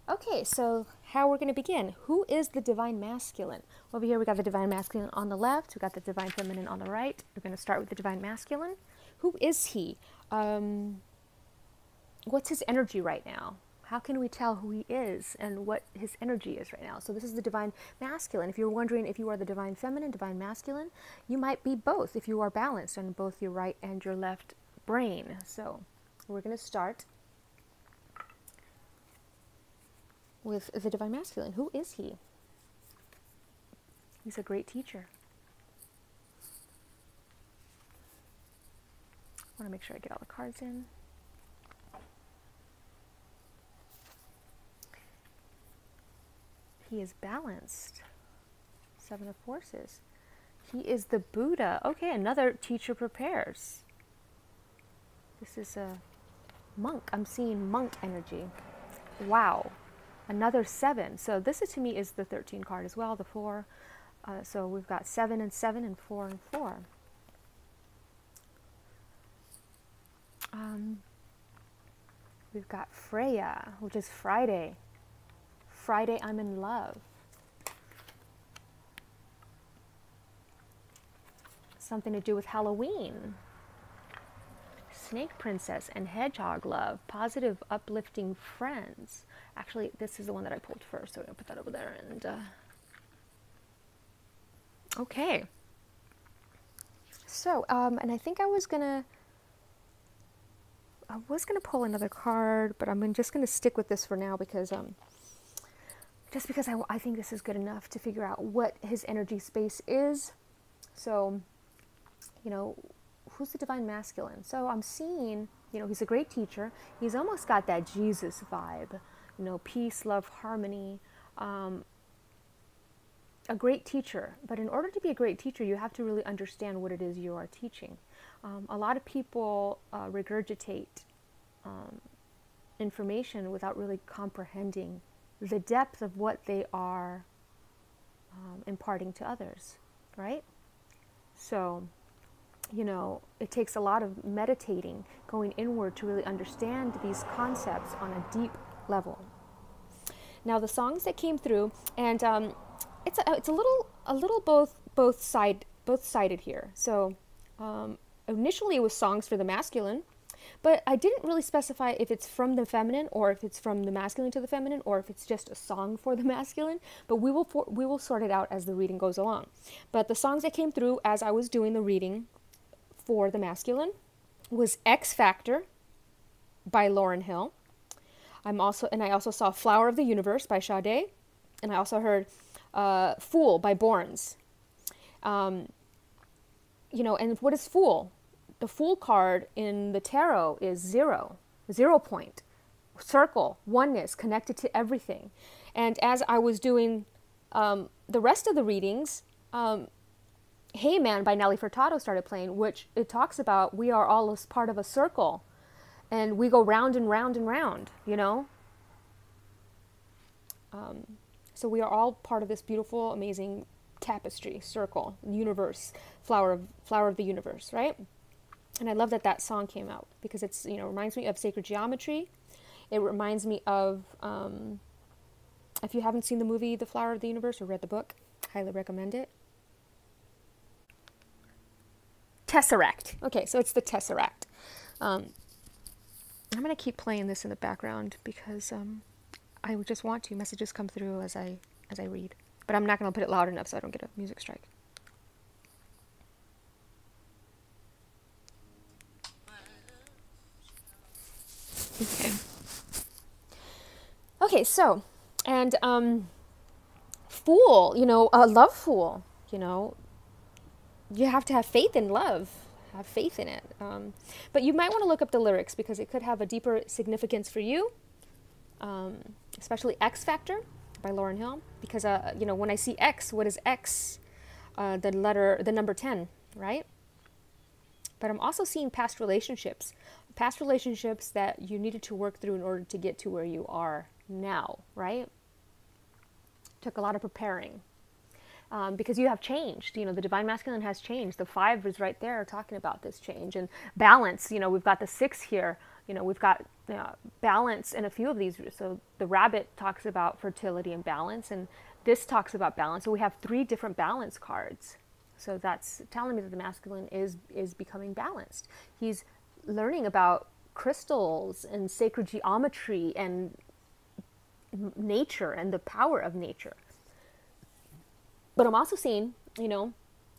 Okay, so how we're going to begin. Who is the divine masculine? Over here we got the divine masculine on the left. We got the divine feminine on the right. We're going to start with the divine masculine. Who is he? What's his energy right now? How can we tell who he is and what his energy is right now? So this is the divine masculine. If you're wondering if you are the divine feminine, divine masculine, you might be both if you are balanced on both your right and your left brain. So we're going to start with the divine masculine. Who is he? He's a great teacher. I want to make sure I get all the cards in. He is balanced. Seven of Forces. He is the Buddha. Okay, another teacher prepares. This is a monk. I'm seeing monk energy. Wow. Another 7. So this is, to me, is the 13 card as well, the 4. So we've got 7 and 7 and 4 and 4. We've got Freya, which is Friday. Friday, I'm in love. Something to do with Halloween. Snake Princess and Hedgehog Love. Positive, uplifting friends. Actually, this is the one that I pulled first, so I'm going to put that over there. And okay. So, and I think I was going to pull another card, but I'm just going to stick with this for now because just because I think this is good enough to figure out what his energy space is. So, you know, who's the divine masculine? So I'm seeing, you know, he's a great teacher. He's almost got that Jesus vibe, you know, peace, love, harmony. A great teacher. But in order to be a great teacher, you have to really understand what it is you are teaching. A lot of people regurgitate information without really comprehending the depth of what they are imparting to others, right? So, you know, it takes a lot of meditating, going inward to really understand these concepts on a deep level. Now, the songs that came through, and it's a little both sided here. So, initially it was songs for the masculine, but I didn't really specify if it's from the feminine or if it's from the masculine to the feminine or if it's just a song for the masculine. But we will sort it out as the reading goes along. But the songs that came through as I was doing the reading for the masculine was X Factor by Lauryn Hill. I also saw Flower of the Universe by Sade, and I also heard Fool by Børns. You know, and what is Fool? The Fool card in the tarot is 0 point, circle, oneness, connected to everything. And as I was doing the rest of the readings, Hey Man by Nelly Furtado started playing, which it talks about we are all as part of a circle and we go round and round and round, you know? So we are all part of this beautiful, amazing tapestry, circle, universe, flower of the universe, right? And I love that that song came out because it's, you know, reminds me of sacred geometry. It reminds me of, if you haven't seen the movie The Flower of the Universe or read the book, highly recommend it. Tesseract. Okay, so it's the Tesseract. I'm going to keep playing this in the background because I just want to. Messages come through as I read. But I'm not going to put it loud enough so I don't get a music strike. Okay. Okay, so, and Fool, you know, love Fool, you know, you have to have faith in love, have faith in it. But you might want to look up the lyrics because it could have a deeper significance for you, especially X Factor by Lauryn Hill, because, you know, when I see X, what is X? The number 10, right? But I'm also seeing past relationships that you needed to work through in order to get to where you are now, right? Took a lot of preparing. Because you have changed, you know, the divine masculine has changed. The 5 is right there talking about this change and balance. You know, we've got the 6 here, You know, we've got balance in a few of these. So the rabbit talks about fertility and balance, and this talks about balance. So we have 3 different balance cards. So that's telling me that the masculine is becoming balanced. He's learning about crystals and sacred geometry and nature and the power of nature. But I'm also seeing, you know,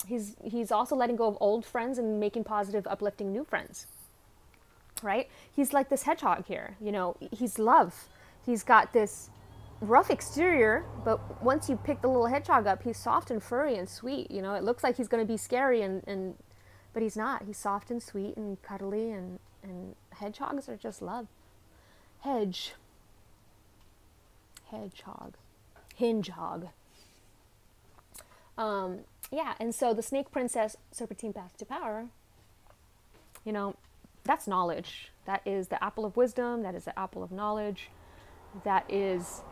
he's also letting go of old friends and making positive, uplifting new friends. Right? He's like this hedgehog here, you know, he's love. He's got this rough exterior, but once you pick the little hedgehog up, he's soft and furry and sweet. You know, it looks like he's going to be scary but he's not. He's soft and sweet and cuddly, and hedgehogs are just love. Hedgehog. Hingehog. Yeah, and so the snake princess serpentine path to power, you know, that's knowledge. That is the apple of wisdom. That is the apple of knowledge. That is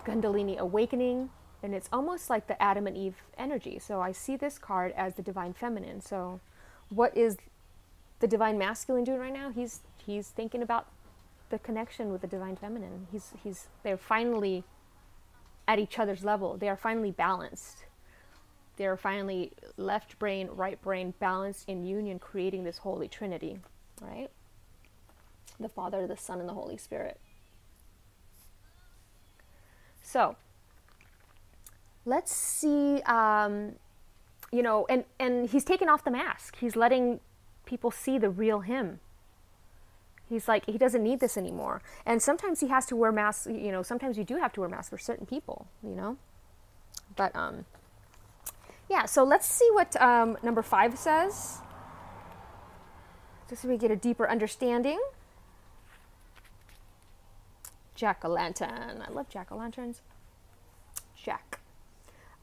Kundalini awakening. And it's almost like the Adam and Eve energy. So I see this card as the divine feminine. So what is the divine masculine doing right now? He's thinking about the connection with the divine feminine. They're finally at each other's level. They are finally balanced. They're finally left brain, right brain balanced in union, creating this holy trinity. Right? The Father, the Son, and the Holy Spirit. So, let's see, you know, and he's taken off the mask. He's letting people see the real him. He's like, he doesn't need this anymore. And sometimes he has to wear masks, you know, sometimes you do have to wear masks for certain people, you know. But, yeah, so let's see what number 5 says. Just so we get a deeper understanding. Jack-o'-lantern. I love jack-o'-lanterns. Jack.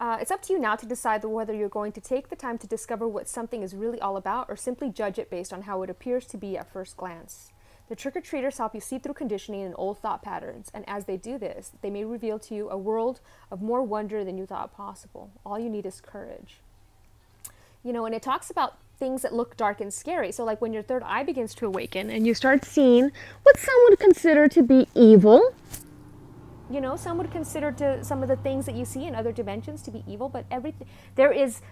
It's up to you now to decide whether you're going to take the time to discover what something is really all about, or simply judge it based on how it appears to be at first glance. The trick-or-treaters help you see through conditioning and old thought patterns, and as they do this, they may reveal to you a world of more wonder than you thought possible. All you need is courage. You know, and it talks about things that look dark and scary. So like when your third eye begins to awaken and you start seeing what some would consider to be evil, you know, some would consider some of the things that you see in other dimensions to be evil, but everything, there is,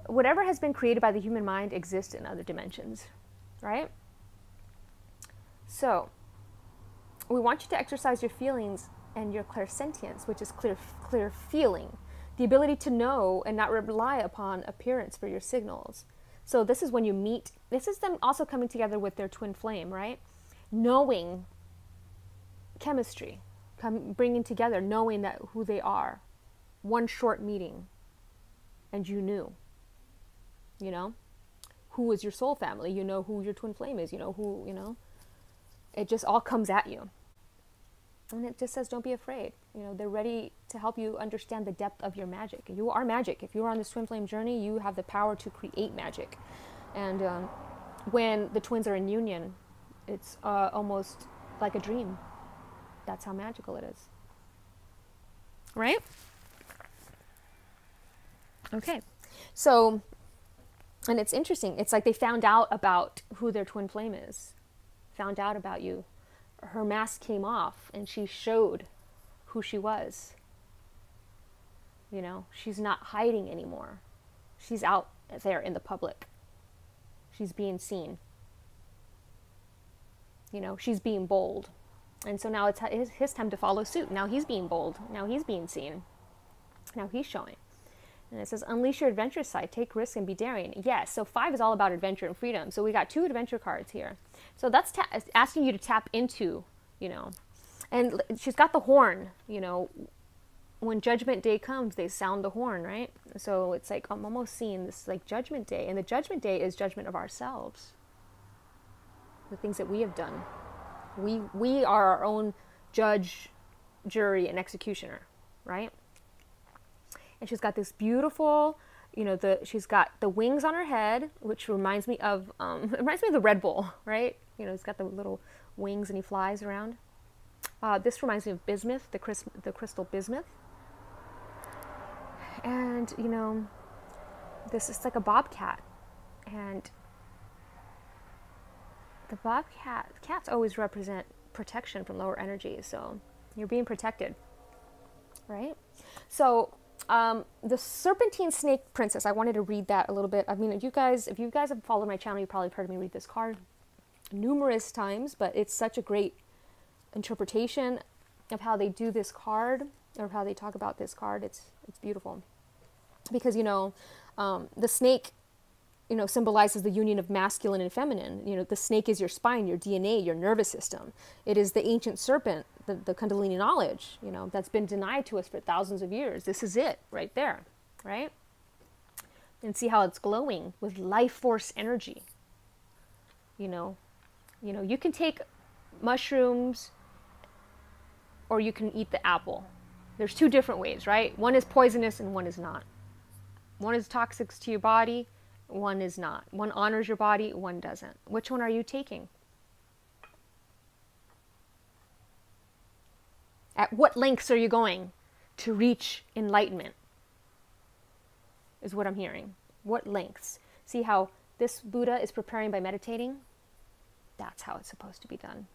whatever has been created by the human mind exists in other dimensions, right? So we want you to exercise your feelings and your clairsentience, which is clear feeling, the ability to know and not rely upon appearance for your signals. So this is when you meet, this is them also coming together with their twin flame, right? Knowing chemistry, bringing together, knowing that who they are. One short meeting, and you knew, you know, who is your soul family, you know who your twin flame is, you know who, you know, it just all comes at you. And it just says, don't be afraid. You know, they're ready to help you understand the depth of your magic. You are magic. If you are on this twin flame journey, you have the power to create magic. And when the twins are in union, it's almost like a dream. That's how magical it is. Right? Okay. So, and it's interesting. It's like they found out about who their twin flame is. Found out about you. Her mask came off and she showed who she was. You know, she's not hiding anymore. She's out there in the public. She's being seen. You know, she's being bold. And so now it's his time to follow suit. Now he's being bold. Now he's being seen. Now he's showing. And it says, unleash your adventurous side, take risks and be daring. Yes, so 5 is all about adventure and freedom. So we got 2 adventure cards here. So that's asking you to tap into, you know. And she's got the horn, you know. When Judgment Day comes, they sound the horn, right? So it's like, I'm almost seeing this like Judgment Day. And the Judgment Day is judgment of ourselves. The things that we have done. We are our own judge, jury, and executioner, right? And she's got this beautiful, you know, she's got the wings on her head, which reminds me of, the Red Bull, right? You know, he's got the little wings and he flies around. This reminds me of bismuth, the crystal bismuth. And, you know, this is like a bobcat. And the bobcat, cats always represent protection from lower energies. So you're being protected, right? So the serpentine snake princess, I wanted to read that a little bit. I mean, if you guys have followed my channel, you probably heard me read this card numerous times, but it's such a great interpretation of how they do this card, or how they talk about this card. It's beautiful, because the snake symbolizes the union of masculine and feminine. The snake is your spine, your DNA, your nervous system. It is the ancient serpent, the Kundalini knowledge, that's been denied to us for thousands of years. This is it right there, right? And see how it's glowing with life force energy. You can take mushrooms, or you can eat the apple. There's two different ways, right? One is poisonous and one is not. One is toxic to your body, one is not. One honors your body, one doesn't. Which one are you taking? At what lengths are you going to reach enlightenment? Is what I'm hearing. What lengths? See how this Buddha is preparing by meditating? That's how it's supposed to be done.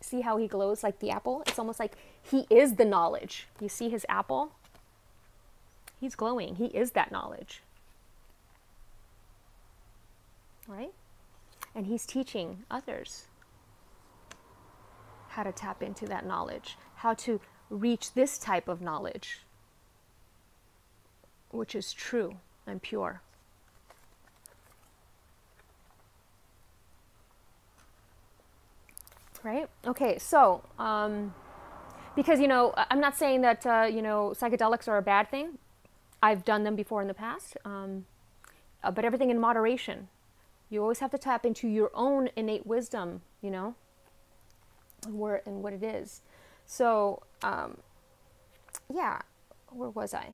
See how he glows like the apple? It's almost like he is the knowledge. You see his apple? He's glowing. He is that knowledge. Right? And he's teaching others how to tap into that knowledge, how to reach this type of knowledge, which is true and pure. Right? Okay, so, because, I'm not saying that, psychedelics are a bad thing. I've done them before in the past, but everything in moderation. You always have to tap into your own innate wisdom, and what it is. So, yeah, where was I?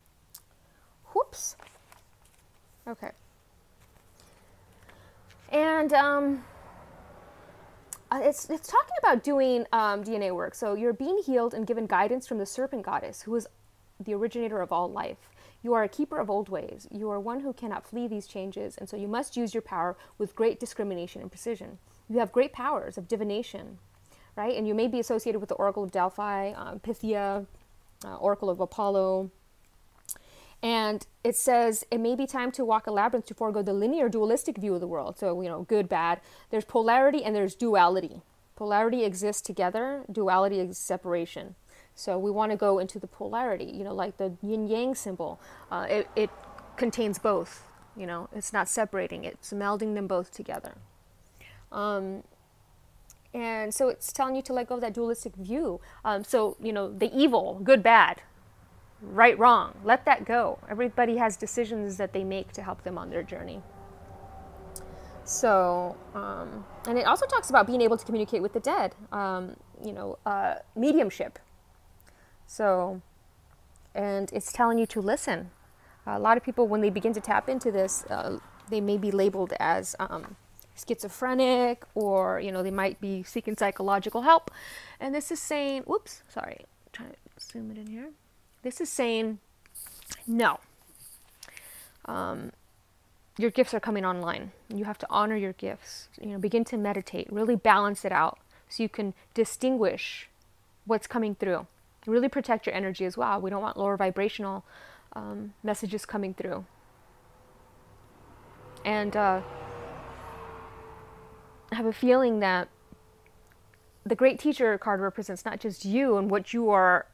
Whoops. Okay. And it's talking about doing DNA work. So you're being healed and given guidance from the serpent goddess, who is the originator of all life. You are a keeper of old ways. You are one who cannot flee these changes, and so you must use your power with great discrimination and precision. You have great powers of divination, right? And you may be associated with the Oracle of Delphi, Pythia, Oracle of Apollo. And it says, it may be time to walk a labyrinth to forego the linear dualistic view of the world. So, good, bad. There's polarity and there's duality. Polarity exists together. Duality is separation. So we want to go into the polarity, like the yin-yang symbol. It contains both, It's not separating. It's melding them both together. And so it's telling you to let go of that dualistic view. The evil, good, bad. Right, wrong, let that go. Everybody has decisions that they make to help them on their journey. So, and it also talks about being able to communicate with the dead, mediumship. So, and it's telling you to listen. A lot of people, when they begin to tap into this, they may be labeled as schizophrenic, or, they might be seeking psychological help. And this is saying, whoops, sorry, trying to zoom it in here. This is saying, no, your gifts are coming online. You have to honor your gifts, begin to meditate, really balance it out so you can distinguish what's coming through. Really protect your energy as well. We don't want lower vibrational messages coming through. And I have a feeling that the Great Teacher card represents not just you and what you are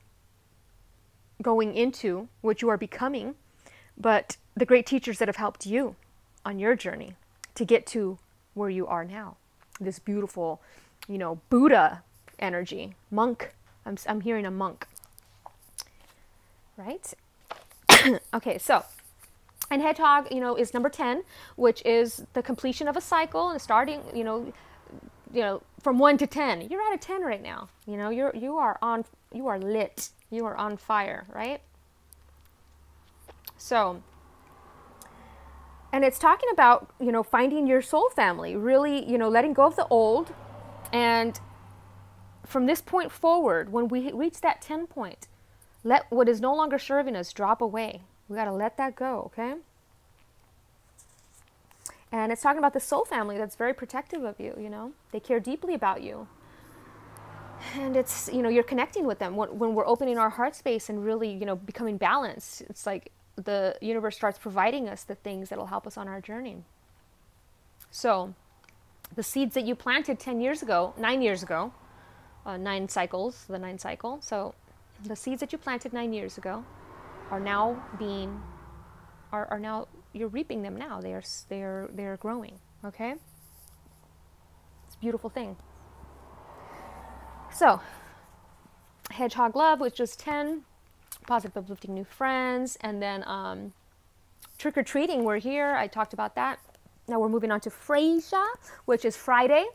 going into, what you are becoming, but the great teachers that have helped you on your journey to get to where you are now. This beautiful, Buddha energy, monk. I'm hearing a monk, right? Okay, so, and hedgehog, is number 10, which is the completion of a cycle and starting, from 1 to 10. You're at a 10 right now. You are lit. You are on fire, right? So, and it's talking about, finding your soul family, really, letting go of the old. And from this point forward, when we reach that 10 point, let what is no longer serving us drop away. We got to let that go, okay? And it's talking about the soul family that's very protective of you, you know. They care deeply about you. And it's, you know, you're connecting with them. When we're opening our heart space and really, you know, becoming balanced, it's like the universe starts providing us the things that'll help us on our journey. So the seeds that you planted 9 years ago, 9 cycles, the 9 cycle. So the seeds that you planted 9 years ago are now now, you're reaping them now. They are growing, okay? It's a beautiful thing. So, Hedgehog Love, which is 10, positive uplifting new friends, and then trick-or-treating, we're here. I talked about that. Now we're moving on to Freya, which is Friday.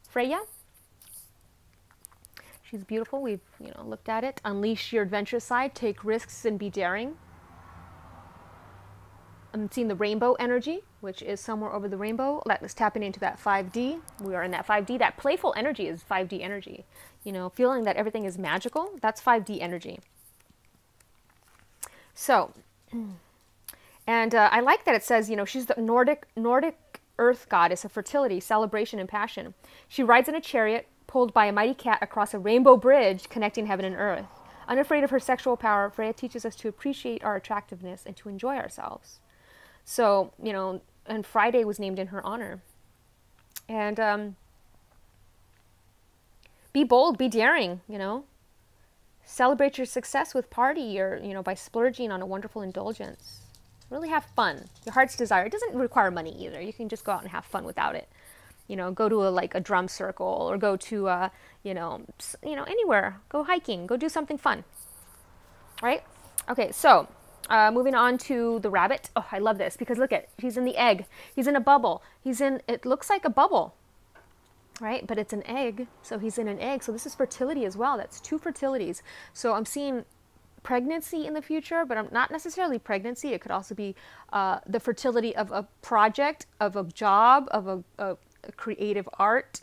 Freya. She's beautiful. We've, you know, looked at it. Unleash your adventurous side. Take risks and be daring. I'm seeing the rainbow energy, which is somewhere over the rainbow. Let's tapping into that 5D. We are in that 5D. That playful energy is 5D energy. You know, feeling that everything is magical. That's 5D energy. So, and I like that it says, you know, she's the Nordic earth goddess of fertility, celebration, and passion. She rides in a chariot pulled by a mighty cat across a rainbow bridge connecting heaven and earth. Unafraid of her sexual power, Freya teaches us to appreciate our attractiveness and to enjoy ourselves. So, you know, and Friday was named in her honor. And be bold, be daring, you know. Celebrate your success with party or, you know, by splurging on a wonderful indulgence. Really have fun. Your heart's desire. It doesn't require money either. You can just go out and have fun without it. You know, go to a drum circle or go to, you know, anywhere. Go hiking. Go do something fun. Right? Okay, so moving on to the rabbit. Oh, I love this because look at, he's in the egg. He's in a bubble. It looks like a bubble, right? But it's an egg. So he's in an egg. So this is fertility as well. That's 2 fertilities. So I'm seeing pregnancy in the future, but I'm not necessarily pregnancy. It could also be the fertility of a project, of a job, of a creative art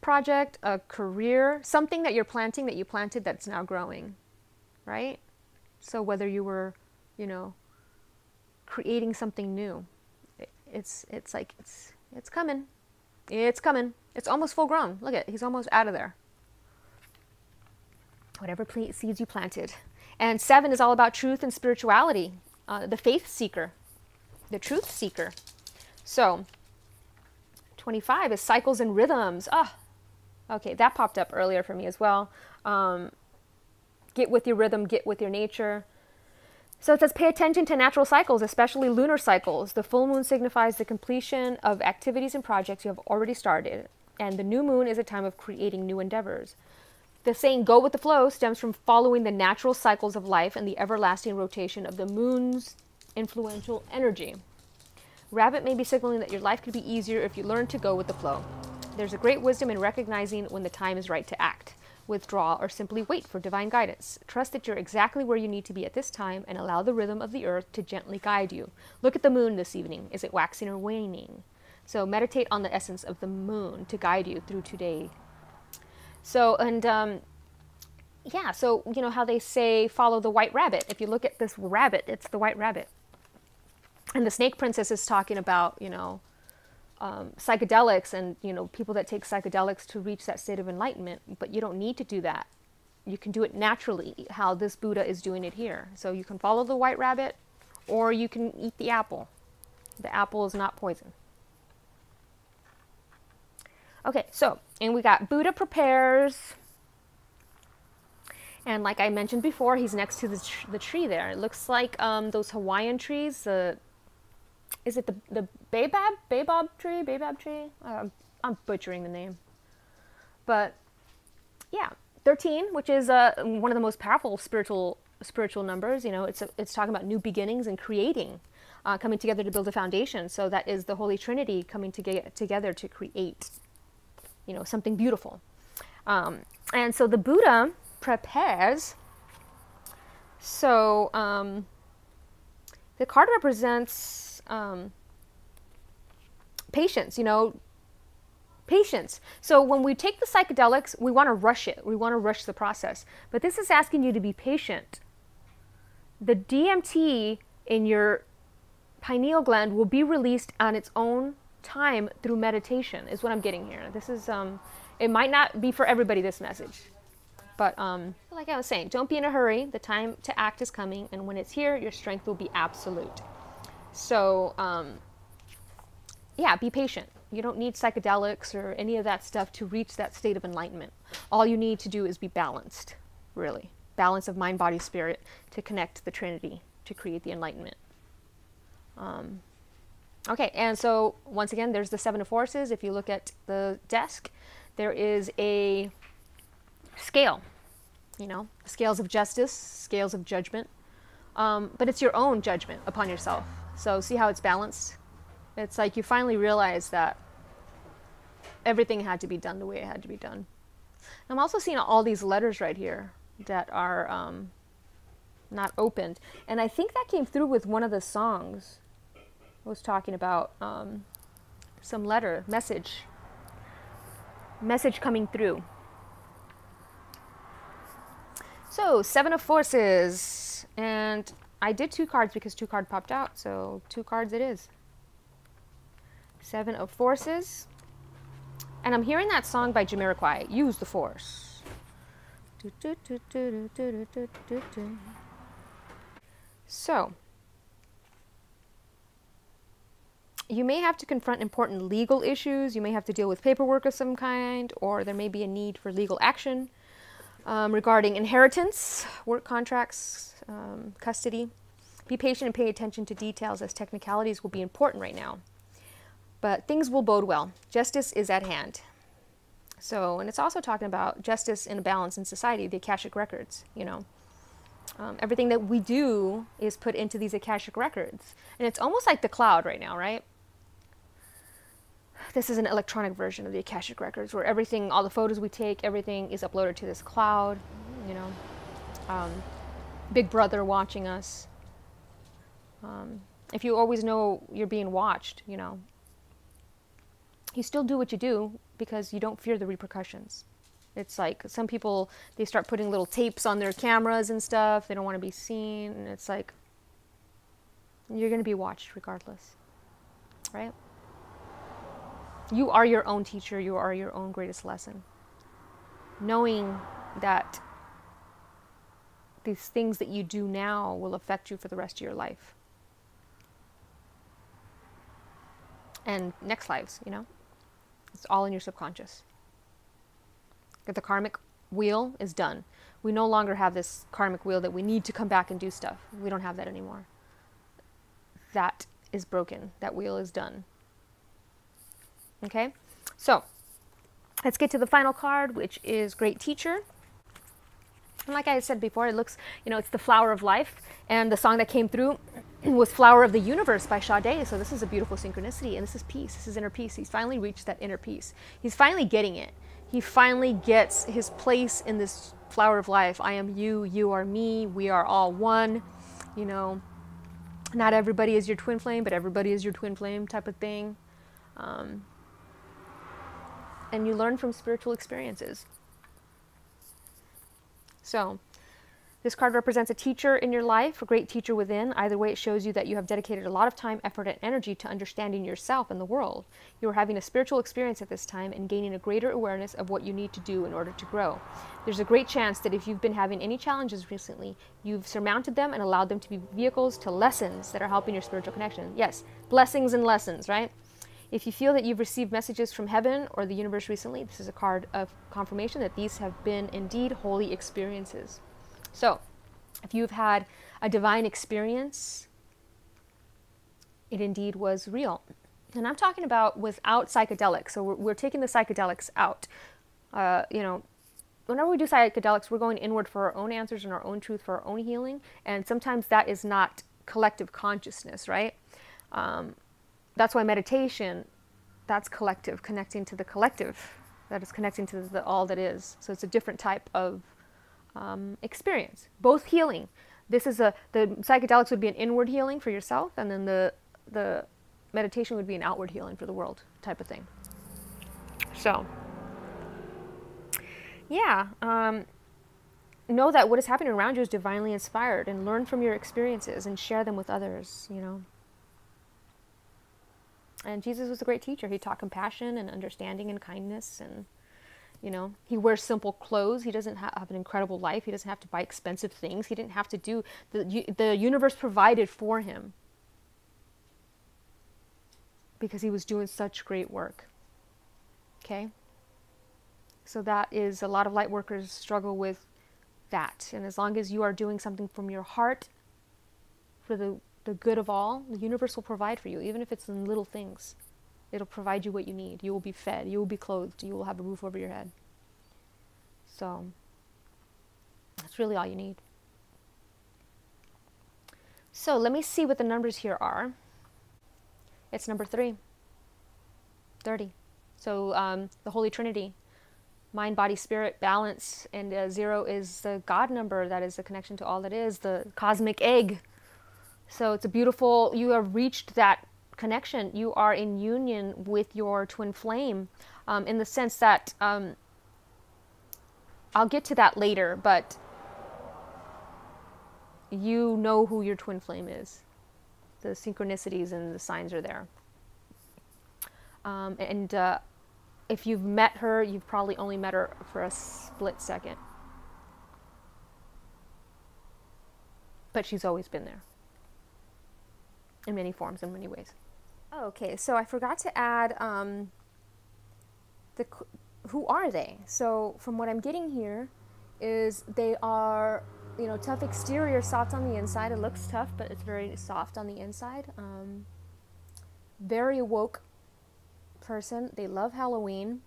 project, a career, something that you're planting, that you planted that's now growing, right? So whether you were, you know, creating something new, it's coming. It's coming. It's almost full grown. Look at, he's almost out of there. Whatever seeds you planted. And 7 is all about truth and spirituality. The faith seeker. The truth seeker. So 25 is cycles and rhythms. Okay, that popped up earlier for me as well. Get with your rhythm, get with your nature. So it says pay attention to natural cycles, especially lunar cycles. The full moon signifies the completion of activities and projects you have already started. And the new moon is a time of creating new endeavors. The saying go with the flow stems from following the natural cycles of life and the everlasting rotation of the moon's influential energy. Rabbit may be signaling that your life could be easier if you learn to go with the flow. There's a great wisdom in recognizing when the time is right to act, withdraw, or simply wait for divine guidance. Trust that you're exactly where you need to be at this time and allow the rhythm of the earth to gently guide you. Look at the moon this evening. Is it waxing or waning? So meditate on the essence of the moon to guide you through today. So, and yeah, so you know how they say follow the white rabbit. If you look at this rabbit, it's the white rabbit. And the Snake Princess is talking about, you know, psychedelics and, you know, people that take psychedelics to reach that state of enlightenment. But you don't need to do that. You can do it naturally, how this Buddha is doing it here. So you can follow the white rabbit or you can eat the apple. The apple is not poison. Okay, so, and we got Buddha prepares. And like I mentioned before, he's next to the tree there. It looks like those Hawaiian trees. Is it the Baobab tree? I'm butchering the name. But yeah, 13, which is one of the most powerful spiritual numbers. You know, it's talking about new beginnings and creating, coming together to build a foundation. So that is the Holy Trinity coming together to create, you know, something beautiful. And so the Buddha prepares. So the card represents patience, you know, patience. So when we take the psychedelics, we want to rush it. We want to rush the process. But this is asking you to be patient. The DMT in your pineal gland will be released on its own time through meditation is what I'm getting here. This is, it might not be for everybody, this message. But like I was saying, don't be in a hurry. The time to act is coming. And when it's here, your strength will be absolute. So, yeah, be patient. You don't need psychedelics or any of that stuff to reach that state of enlightenment. All you need to do is be balanced, really. Balance of mind, body, spirit to connect the Trinity to create the enlightenment. Okay, and so once again, there's the Seven of Forces. If you look at the desk, there is a scale, you know, scales of justice, scales of judgment. But it's your own judgment upon yourself. So see how it's balanced? It's like you finally realize that everything had to be done the way it had to be done. I'm also seeing all these letters right here that are not opened. And I think that came through with one of the songs. I was talking about some letter, message coming through. So, Seven of Forces. And I did 2 cards because 2 cards popped out. So, 2 cards it is. Seven of Forces. And I'm hearing that song by Jamiroquai, Use the Force. So, you may have to confront important legal issues. You may have to deal with paperwork of some kind, or there may be a need for legal action regarding inheritance, work contracts, custody. Be patient and pay attention to details, as technicalities will be important right now. But things will bode well. Justice is at hand. So, and it's also talking about justice and a balance in society, the Akashic records, you know. Everything that we do is put into these Akashic records. And it's almost like the cloud right now, right? This is an electronic version of the Akashic records where everything, all the photos we take, everything is uploaded to this cloud, you know. Big Brother watching us. If you always know you're being watched, you know, you still do what you do because you don't fear the repercussions. It's like some people, they start putting little tapes on their cameras and stuff. They don't want to be seen. And it's like, you're going to be watched regardless, right? You are your own teacher. You are your own greatest lesson. Knowing that these things that you do now will affect you for the rest of your life. And next lives, you know? It's all in your subconscious. The karmic wheel is done. We no longer have this karmic wheel that we need to come back and do stuff. We don't have that anymore. That is broken. That wheel is done. Okay? So, let's get to the final card, which is Great Teacher. And like I said before, it looks, you know, it's the flower of life. And the song that came through was Flower of the Universe by Sade. So this is a beautiful synchronicity. And this is peace. This is inner peace. He's finally reached that inner peace. He's finally getting it. He finally gets his place in this flower of life. I am you. You are me. We are all one. You know, not everybody is your twin flame, but everybody is your twin flame type of thing. And you learn from spiritual experiences. So, this card represents a teacher in your life, a great teacher within. Either way, it shows you that you have dedicated a lot of time, effort, and energy to understanding yourself and the world. You are having a spiritual experience at this time and gaining a greater awareness of what you need to do in order to grow. There's a great chance that if you've been having any challenges recently, you've surmounted them and allowed them to be vehicles to lessons that are helping your spiritual connection. Yes, blessings and lessons, right? If you feel that you've received messages from heaven or the universe recently, this is a card of confirmation that these have been indeed holy experiences. So, if you've had a divine experience, it indeed was real. And I'm talking about without psychedelics. So we're taking the psychedelics out. You know, whenever we do psychedelics, we're going inward for our own answers and our own truth, for our own healing. And sometimes that is not collective consciousness, right? That's why meditation, that's collective, connecting to the collective. That is connecting to the all that is. So it's a different type of experience. Both healing. This is the psychedelics would be an inward healing for yourself, and then the meditation would be an outward healing for the world type of thing. So, yeah. Know that what is happening around you is divinely inspired, and learn from your experiences and share them with others, you know. And Jesus was a great teacher. He taught compassion and understanding and kindness, and you know, he wears simple clothes. He doesn't have an incredible life. He doesn't have to buy expensive things. He didn't have to do, the universe provided for him because he was doing such great work. Okay? So that is, a lot of light workers struggle with that. And as long as you are doing something from your heart for the good of all, the universe will provide for you, even if it's in little things. It'll provide you what you need. You will be fed. You will be clothed. You will have a roof over your head. So that's really all you need. So let me see what the numbers here are. It's number 3. 30. So the Holy Trinity. Mind, body, spirit, balance. And 0 is the God number. That is the connection to all that is. The cosmic egg. So it's a beautiful, you have reached that connection. You are in union with your twin flame, in the sense that I'll get to that later, but you know who your twin flame is. The synchronicities and the signs are there. If you've met her, you've probably only met her for a split second, but she's always been there in many forms, in many ways. Okay, so I forgot to add who are they? So from what I'm getting here is they are, you know, tough exterior, soft on the inside. It looks tough, but it's very soft on the inside. Very woke person. They love Halloween.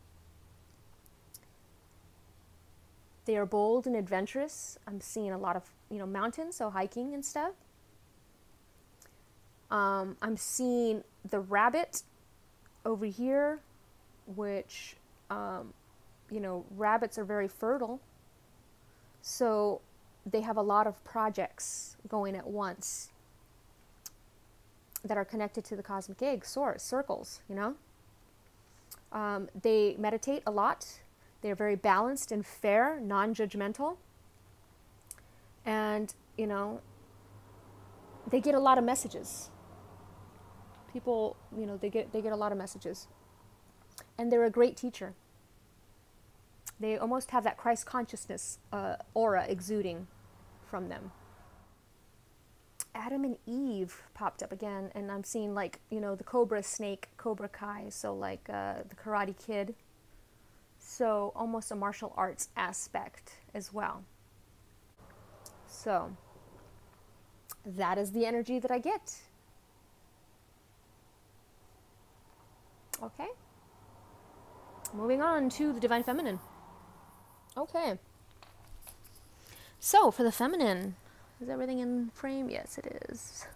They are bold and adventurous. I'm seeing a lot of, you know, mountains, so hiking and stuff. I'm seeing the rabbit over here, which, you know, rabbits are very fertile. So they have a lot of projects going at once that are connected to the cosmic egg source, circles, you know. They meditate a lot. They're very balanced and fair, non-judgmental. And, you know, they get a lot of messages. People, you know, they get a lot of messages. And they're a great teacher. They almost have that Christ consciousness aura exuding from them. Adam and Eve popped up again, and I'm seeing, like, you know, the cobra snake, Cobra Kai, so like the Karate Kid. So almost a martial arts aspect as well. So that is the energy that I get. Okay. Moving on to the Divine Feminine. Okay. So for the feminine, is everything in frame? Yes, it is.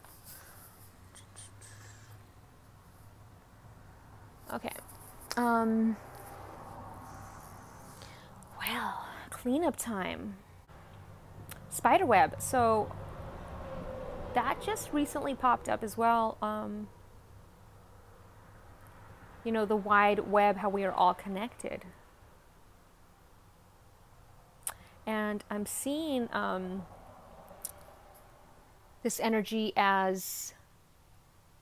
Okay. Well, cleanup time. Spiderweb. So that just recently popped up as well. You know, the wide web, how we are all connected. And I'm seeing this energy as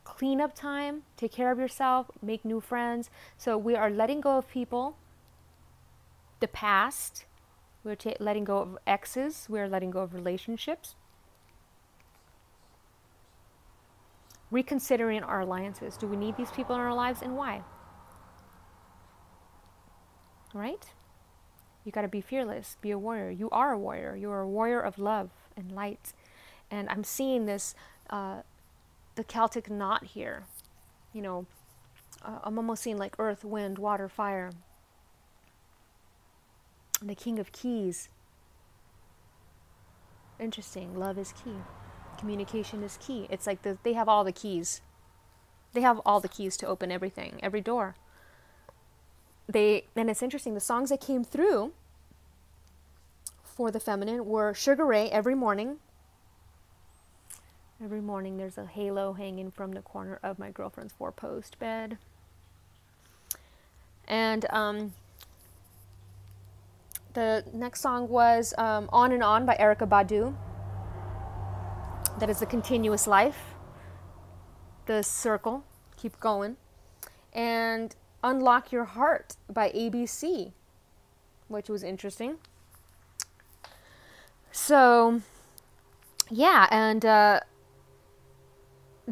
cleanup time. Take care of yourself, make new friends. So we are letting go of people, the past. We're letting go of exes. We're letting go of relationships. Reconsidering our alliances. Do we need these people in our lives, and why? Right? You got to be fearless. Be a warrior. You are a warrior. You are a warrior of love and light. And I'm seeing this, the Celtic knot here. You know, I'm almost seeing like earth, wind, water, fire. And the King of Keys. Interesting. Love is key. Communication is key. It's like they have all the keys. They have all the keys to open everything, every door. And it's interesting, the songs that came through for the feminine were Sugar Ray, Every Morning. Every morning there's a halo hanging from the corner of my girlfriend's 4-post bed. And the next song was On and On by Erykah Badu. That is the continuous life, the circle, keep going. and Unlock Your Heart by ABC, which was interesting. So, yeah, and the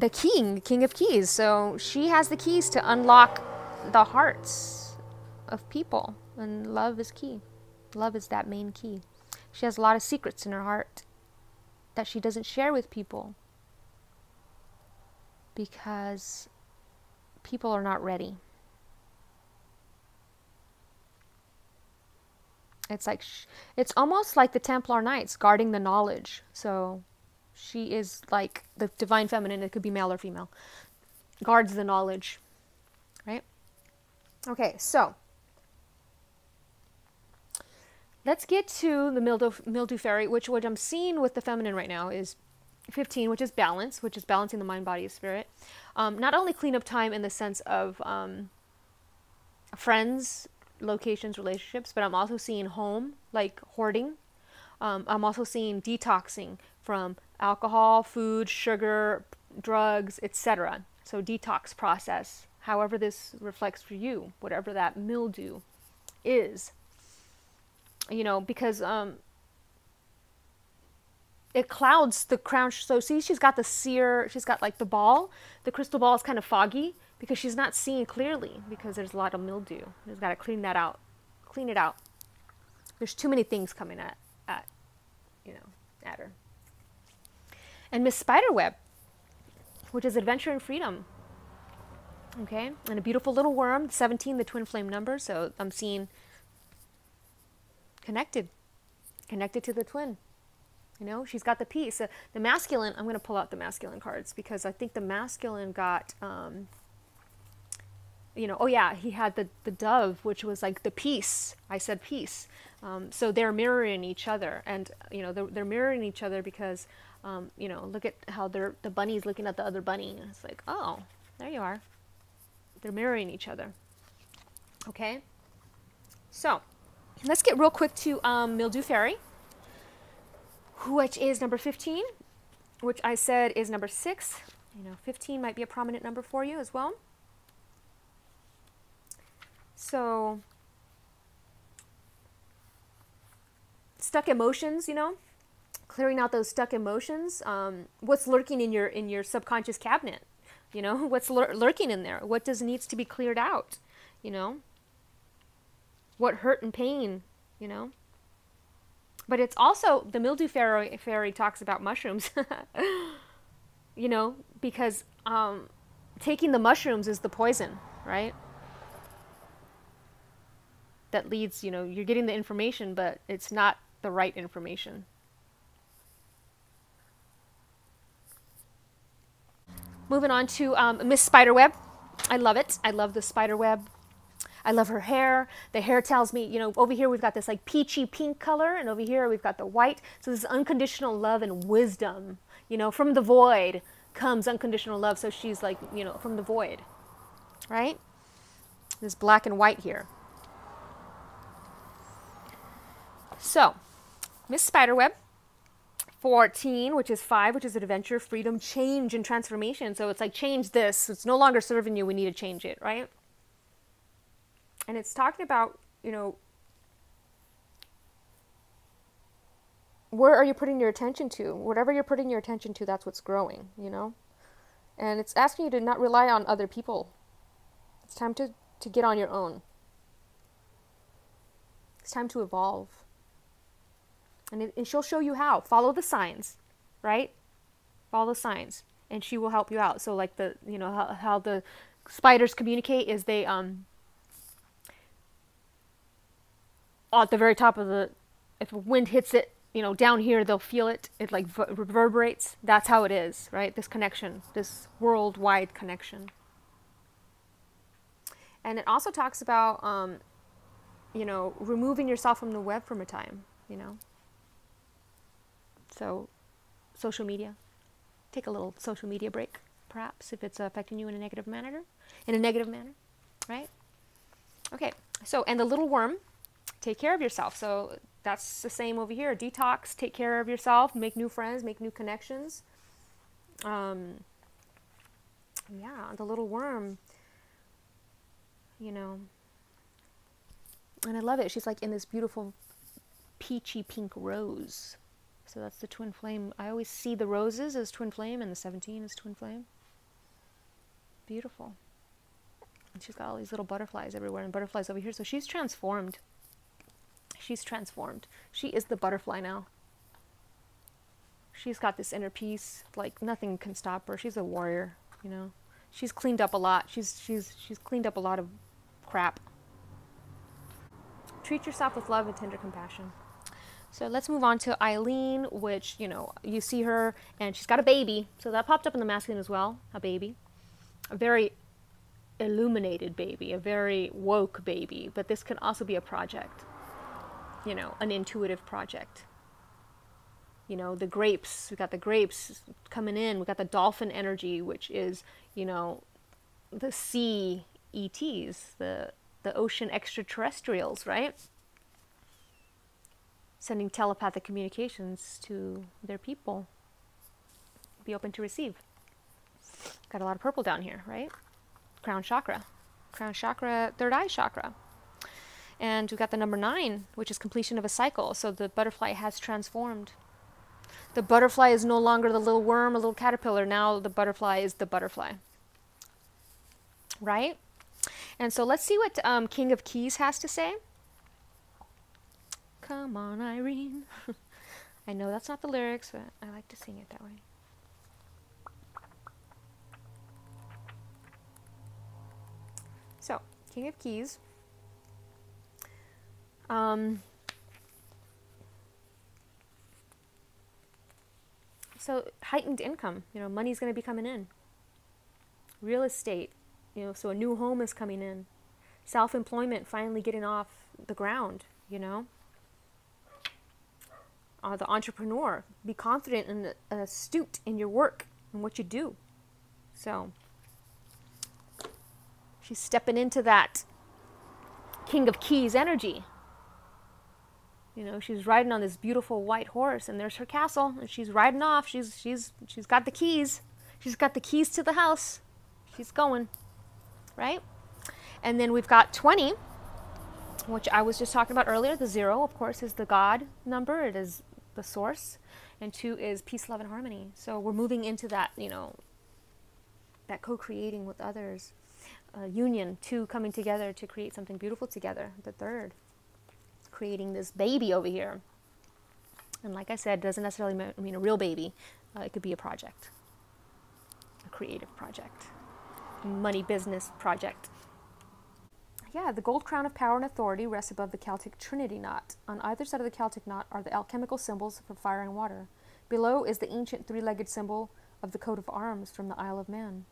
King of Keys. So she has the keys to unlock the hearts of people, and love is key. Love is that main key. She has a lot of secrets in her heart that she doesn't share with people because people are not ready. It's like it's almost like the Templar Knights guarding the knowledge. So she is like the divine feminine. It could be male or female. Guards the knowledge, right? Okay, so let's get to the mildew fairy, which what I'm seeing with the feminine right now is 15, which is balance, which is balancing the mind, body, spirit. Not only cleanup time in the sense of friends, locations, relationships, but I'm also seeing home, like hoarding. I'm also seeing detoxing from alcohol, food, sugar, drugs, etc. So detox process, however this reflects for you, whatever that mildew is. You know, because it clouds the crown. So see, she's got the seer, she's got like the ball. The crystal ball is kind of foggy because she's not seeing clearly because there's a lot of mildew. She's got to clean that out. Clean it out. There's too many things coming at her. And Miss Spiderweb, which is adventure and freedom. Okay, and a beautiful little worm, 17, the twin flame number. So I'm seeing connected to the twin. You know, she's got the peace. The masculine, I'm going to pull out the masculine cards because I think the masculine got, you know, oh yeah, he had the dove, which was like the peace. I said peace. So they're mirroring each other. And, you know, they're mirroring each other because, you know, look at how the bunny's looking at the other bunny. And it's like, oh, there you are. They're mirroring each other. Okay? So, let's get real quick to Mildew Fairy, which is number 15, which I said is number 6. You know, 15 might be a prominent number for you as well. So, stuck emotions, you know, clearing out those stuck emotions. What's lurking in your subconscious cabinet? You know, what's lurking in there? What needs to be cleared out? You know, what hurt and pain? You know. But it's also, the mildew fairy talks about mushrooms, you know, because taking the mushrooms is the poison, right? That leads, you know, you're getting the information, but it's not the right information. Moving on to Miss Spiderweb. I love it. I love the spiderweb. I love her hair. The hair tells me, you know, over here we've got this like peachy pink color, and over here we've got the white. So this is unconditional love and wisdom. You know, from the void comes unconditional love. So she's like, you know, from the void, right? This black and white here. So, Miss Spiderweb, 14, which is 5, which is adventure, freedom, change, and transformation. So it's like, change this. It's no longer serving you. We need to change it, right? And it's talking about, you know, where are you putting your attention to? Whatever you're putting your attention to, that's what's growing, you know? And it's asking you to not rely on other people. It's time to get on your own. It's time to evolve. And she'll show you how. Follow the signs, right? Follow the signs, and she will help you out. So like the, you know, how the spiders communicate is they, at the very top of the, if a wind hits it, you know, down here, they'll feel it. It like reverberates. That's how it is, right? This connection, this worldwide connection. And it also talks about, you know, removing yourself from the web from a time, you know. So, social media. Take a little social media break, perhaps, if it's affecting you in a negative manner. Right? Okay. So, and the little worm, take care of yourself. So that's the same over here. Detox, take care of yourself, make new friends, make new connections. Yeah, the little worm. you know. And I love it. She's like in this beautiful peachy pink rose. So that's the twin flame. I always see the roses as twin flame and the 17 as twin flame. Beautiful. And she's got all these little butterflies everywhere and butterflies over here. So she's transformed. She's transformed. She is the butterfly now. She's got this inner peace. Like nothing can stop her. She's a warrior, you know. She's cleaned up a lot. She's cleaned up a lot of crap. Treat yourself with love and tender compassion. So let's move on to Eileen, which, you know, you see her and she's got a baby. So that popped up in the masculine as well, a baby. A very illuminated baby, a very woke baby. But this can also be a project, you know, an intuitive project. You know, the grapes, we got the grapes coming in. We got the dolphin energy, which is, you know, the sea ETs, the ocean extraterrestrials, right? Sending telepathic communications to their people. Be open to receive. Got a lot of purple down here, right? Crown chakra. Crown chakra, third eye chakra. And we've got the number 9, which is completion of a cycle. So the butterfly has transformed. The butterfly is no longer the little worm, a little caterpillar. Now the butterfly is the butterfly. Right? And so let's see what King of Keys has to say. Come on, Irene. I know that's not the lyrics, but I like to sing it that way. So, King of Keys. So, heightened income. You know, money's going to be coming in. Real estate. You know, so a new home is coming in. Self-employment finally getting off the ground, you know. The entrepreneur. Be confident and astute in your work and what you do. So, she's stepping into that King of Keys energy. You know, she's riding on this beautiful white horse, and there's her castle, and she's riding off. She's got the keys. She's got the keys to the house. She's going, right? And then we've got 20, which I was just talking about earlier. The 0, of course, is the God number. It is the source. And 2 is peace, love, and harmony. So we're moving into that, you know, that co-creating with others. Union, 2 coming together to create something beautiful together. The 3rd, creating this baby over here. And like I said, doesn't necessarily mean a real baby. It could be a project, a creative project, a money business project. Yeah, the gold crown of power and authority rests above the Celtic Trinity knot. On either side of the Celtic knot are the alchemical symbols for fire and water. Below is the ancient 3-legged symbol of the coat of arms from the Isle of Man.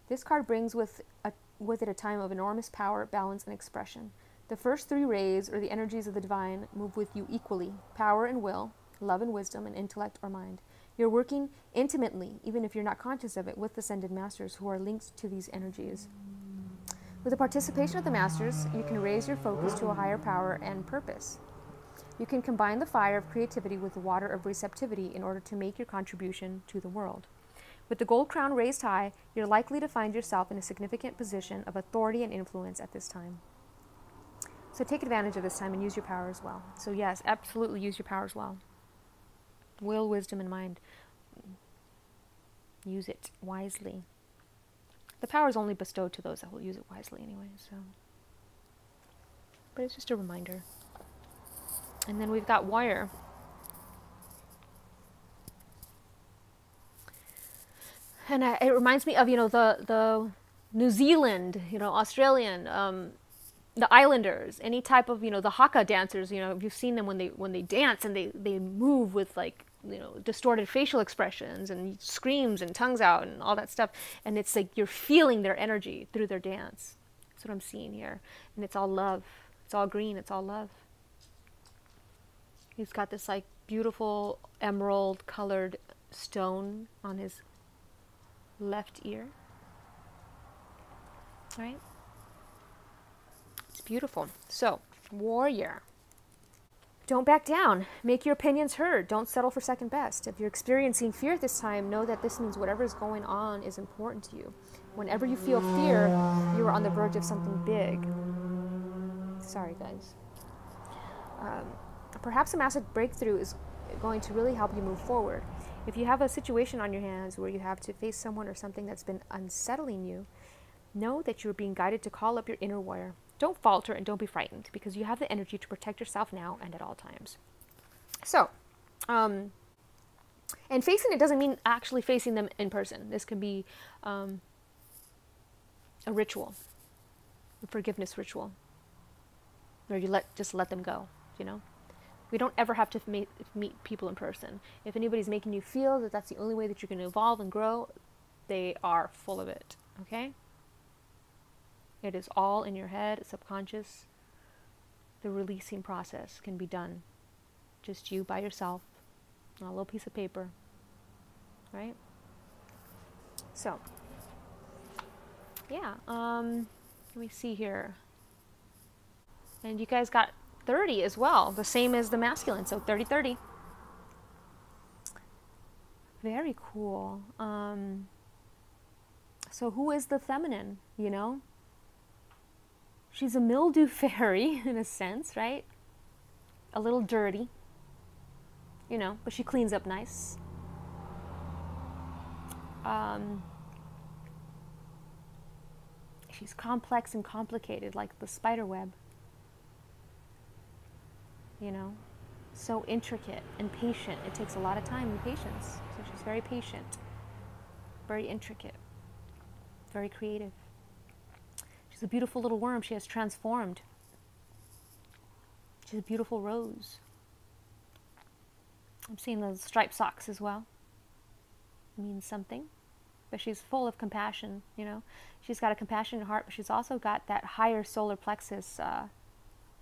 This card brings with it a time of enormous power, balance, and expression. The first 3 rays, or the energies of the divine, move with you equally: power and will, love and wisdom, and intellect or mind. You're working intimately, even if you're not conscious of it, with ascended masters who are linked to these energies. With the participation of the masters, you can raise your focus to a higher power and purpose. You can combine the fire of creativity with the water of receptivity in order to make your contribution to the world. With the gold crown raised high, you're likely to find yourself in a significant position of authority and influence at this time. So take advantage of this time and use your power as well. So yes, absolutely use your power as well. Will, wisdom, and mind. Use it wisely. The power is only bestowed to those that will use it wisely anyway, so. But it's just a reminder. And then we've got warrior. And it reminds me of, you know, the New Zealand, you know, Australian, the Islanders, any type of, you know, the haka dancers, you know, you've seen them when they dance and they move with, like, you know, distorted facial expressions and screams and tongues out and all that stuff. And it's like you're feeling their energy through their dance. That's what I'm seeing here. And it's all love. It's all green. It's all love. He's got this like beautiful emerald colored stone on his left ear. Right? It's beautiful. So, warrior. Don't back down. Make your opinions heard. Don't settle for second best. If you're experiencing fear at this time, know that this means whatever is going on is important to you. Whenever you feel fear, you are on the verge of something big. Sorry, guys. Perhaps a massive breakthrough is going to really help you move forward. If you have a situation on your hands where you have to face someone or something that's been unsettling you, know that you're being guided to call up your inner warrior. Don't falter and don't be frightened, because you have the energy to protect yourself now and at all times. So, and facing it doesn't mean actually facing them in person. This can be a ritual, a forgiveness ritual, where you just let them go, you know? We don't ever have to meet people in person. If anybody's making you feel that that's the only way that you're going to evolve and grow, they are full of it, okay? It is all in your head, it's subconscious. The releasing process can be done. Just you by yourself, on a little piece of paper, right? So, yeah, let me see here. And you guys got 30 as well, the same as the masculine, so 30-30. Very cool. So who is the feminine, you know? She's a mildew fairy, in a sense, right? A little dirty, you know, but she cleans up nice. She's complex and complicated, like the spider web. You know, so intricate and patient. It takes a lot of time and patience. So she's very patient, very intricate, very creative. She's a beautiful little worm. She has transformed. She's a beautiful rose. I'm seeing those striped socks as well. It means something. But she's full of compassion, you know. She's got a compassionate heart, but she's also got that higher solar plexus,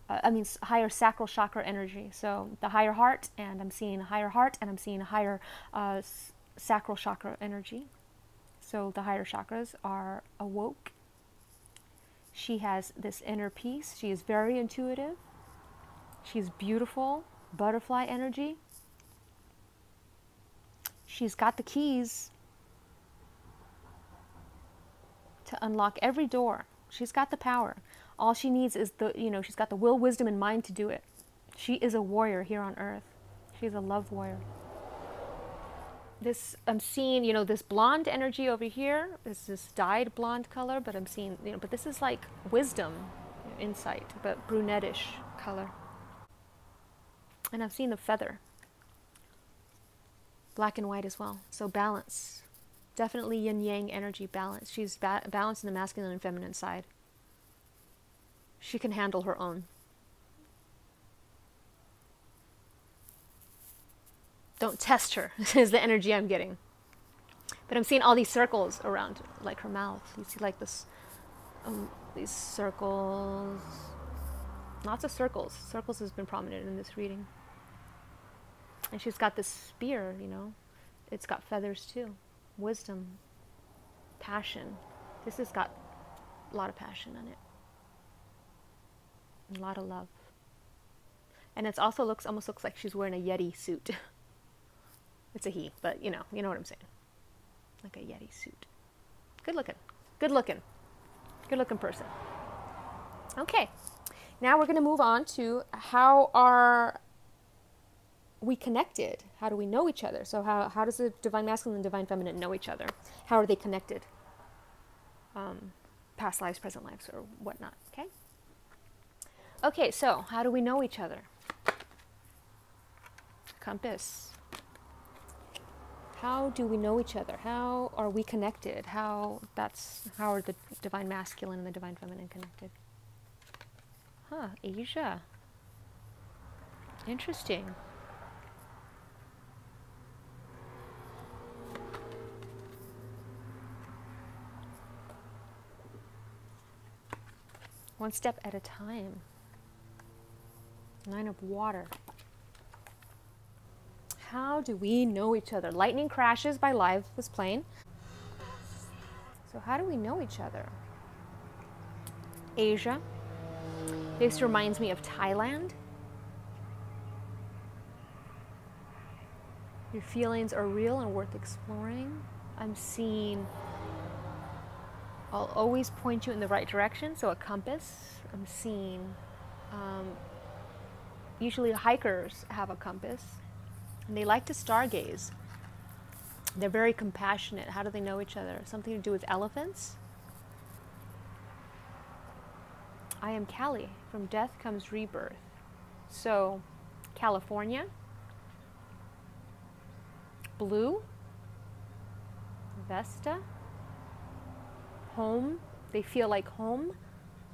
higher sacral chakra energy. So the higher heart, and I'm seeing a higher heart, and I'm seeing a higher sacral chakra energy. So the higher chakras are awoke. She has this inner peace. She is very intuitive. She's beautiful, butterfly energy. She's got the keys to unlock every door. She's got the power. All she needs is she's got the will, wisdom, and mind to do it. She is a warrior here on earth. She's a love warrior. This, I'm seeing, this blonde energy over here. This is dyed blonde color, but I'm seeing, but this is like wisdom, insight, but brunettish color. And I'm seeing the feather. Black and white as well. So balance. Definitely yin-yang energy, balance. She's balanced in the masculine and feminine side. She can handle her own. Don't test her, is the energy I'm getting. But I'm seeing all these circles around, like her mouth. You see like this, these circles. Lots of circles. Circles has been prominent in this reading. And she's got this spear, It's got feathers too. Wisdom. Passion. This has got a lot of passion in it. A lot of love. And it also almost looks like she's wearing a Yeti suit. It's a he, but you know what I'm saying. Like a Yeti suit. Good looking. Good looking. Good looking person. Okay. Now we're going to move on to how are we connected? How do we know each other? So how does the divine masculine and divine feminine know each other? How are they connected? Past lives, present lives, or whatnot, okay? Okay, so how do we know each other? Compass. How do we know each other? How are we connected? How are the divine masculine and the divine feminine connected? Asia. Interesting. One step at a time. 9 of water. How do we know each other? Lightning Crashes by Live was playing. So how do we know each other? Asia. This reminds me of Thailand. Your feelings are real and worth exploring. I'm seeing, I'll always point you in the right direction, so a compass. I'm seeing, usually hikers have a compass, and they like to stargaze. They're very compassionate. How do they know each other? Something to do with elephants. I am Cali. From death comes rebirth. So, California. Blue. Vesta. Home. They feel like home.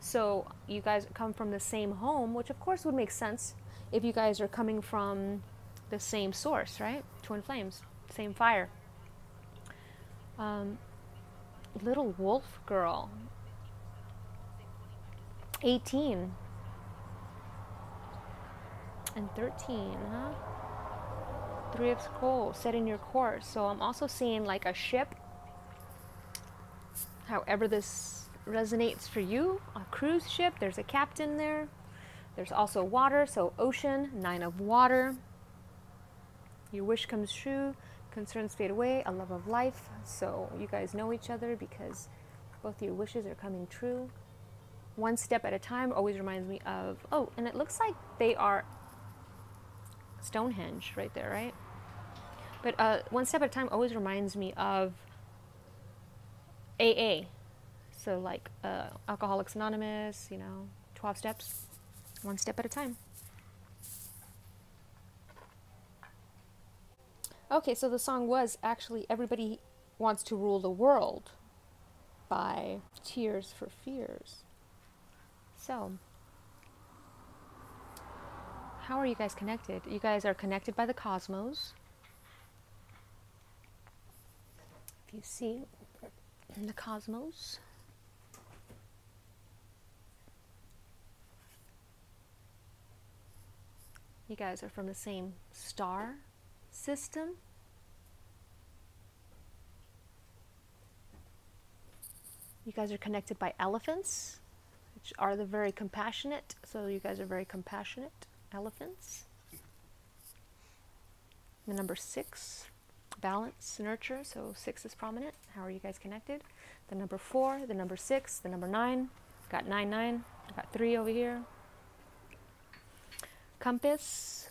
So, you guys come from the same home, which of course would make sense if you guys are coming from the same source, right? Twin flames. Same fire. Little wolf girl. 18 and 13, huh? 3 of scrolls, setting your course. So I'm also seeing like a ship, however this resonates for you. A cruise ship, there's a captain there. There's also water, so ocean, 9 of water. Your wish comes true, concerns fade away, a love of life. So you guys know each other because both your wishes are coming true. One step at a time always reminds me of, oh, and it looks like they are Stonehenge right there, right? But one step at a time always reminds me of AA. So like Alcoholics Anonymous, you know, 12 steps, one step at a time. Okay, so the song was actually Everybody Wants to Rule the World by Tears for Fears. So, how are you guys connected? You guys are connected by the cosmos. If you see the cosmos. You guys are from the same star system. You guys are connected by elephants, which are the very compassionate. So you guys are very compassionate elephants. The number 6, balance, nurture. So 6 is prominent. How are you guys connected? The number 4, the number 6, the number 9. Got 9, 9. I got 3 over here. Compass.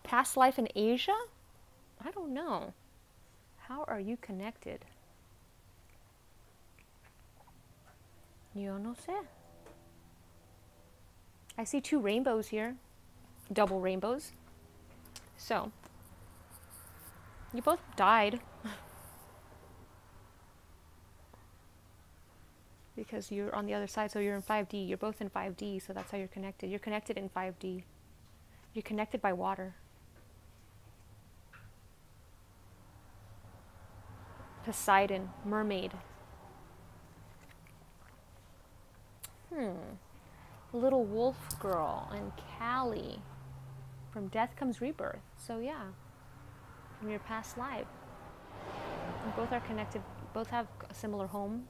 Past life in Asia? I don't know. How are you connected? Yo no sé. I see 2 rainbows here. Double rainbows. So, you both died. Because you're on the other side, so you're in 5D. You're both in 5D, so that's how you're connected. You're connected in 5D. You're connected by water. Poseidon, mermaid. Little wolf girl and Callie. From death comes rebirth. So yeah, from your past life. And both are connected, both have a similar home.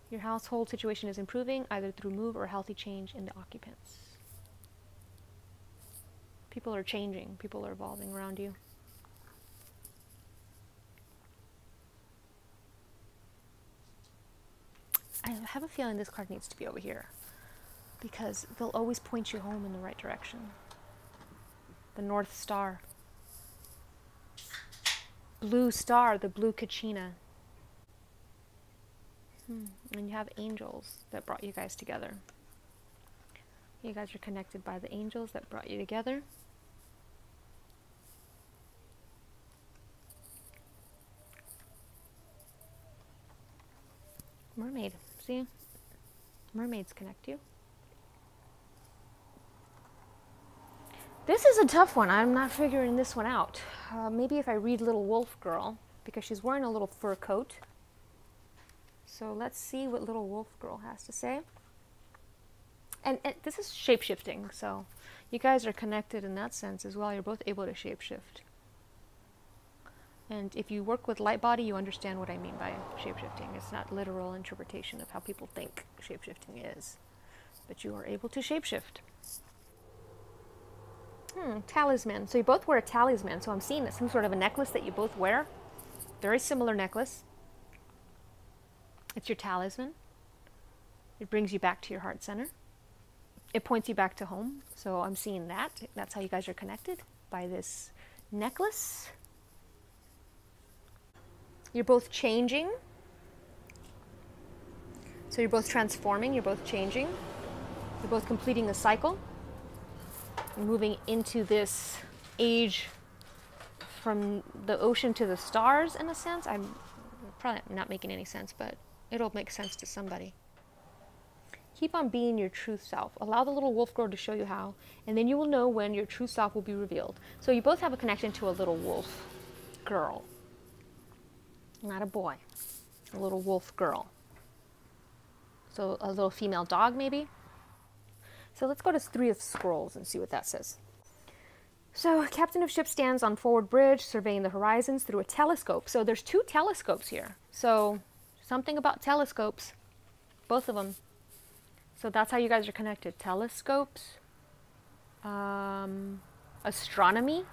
Your household situation is improving, either through move or healthy change in the occupants. People are changing. People are evolving around you. I have a feeling this card needs to be over here, because they'll always point you home in the right direction. The North Star. Blue star, the blue kachina. And you have angels that brought you guys together. You guys are connected by the angels that brought you together. Mermaid, see? Mermaids connect you. This is a tough one. I'm not figuring this one out. Maybe if I read Little Wolf Girl, because she's wearing a little fur coat. So let's see what Little Wolf Girl has to say. And this is shape-shifting, so you guys are connected in that sense as well. You're both able to shape-shift. And if you work with light body, you understand what I mean by shape-shifting. It's not literal interpretation of how people think shape-shifting is. but you are able to shapeshift. Talisman. So you both wear a talisman. So I'm seeing it, some sort of a necklace that you both wear. Very similar necklace. It's your talisman. It brings you back to your heart center. It points you back to home. So I'm seeing that. That's how you guys are connected, by this necklace. You're both changing. So you're both transforming. You're both changing. You're both completing a cycle. You're moving into this age from the ocean to the stars, in a sense. I'm probably not making any sense, but it'll make sense to somebody. Keep on being your true self. Allow the little wolf girl to show you how, and then you will know when your true self will be revealed. So you both have a connection to a little wolf girl. Not a boy. A little wolf girl. So a little female dog, maybe? So let's go to 3 of Scrolls and see what that says. So, captain of ship stands on forward bridge, surveying the horizons through a telescope. So there's 2 telescopes here. So, something about telescopes. Both of them. So that's how you guys are connected. Telescopes. Astronomy.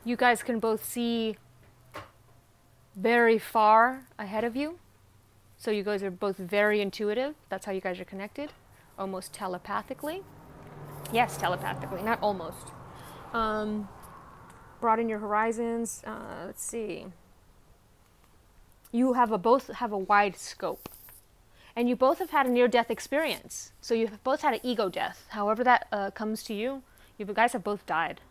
You guys can both see very far ahead of you. So you guys are both very intuitive. That's how you guys are connected. Almost telepathically. Yes, telepathically, not almost. Broaden your horizons. Let's see. You both have a wide scope. And you both have had a near-death experience. So you have both had an ego death. However that comes to you, you guys have both died.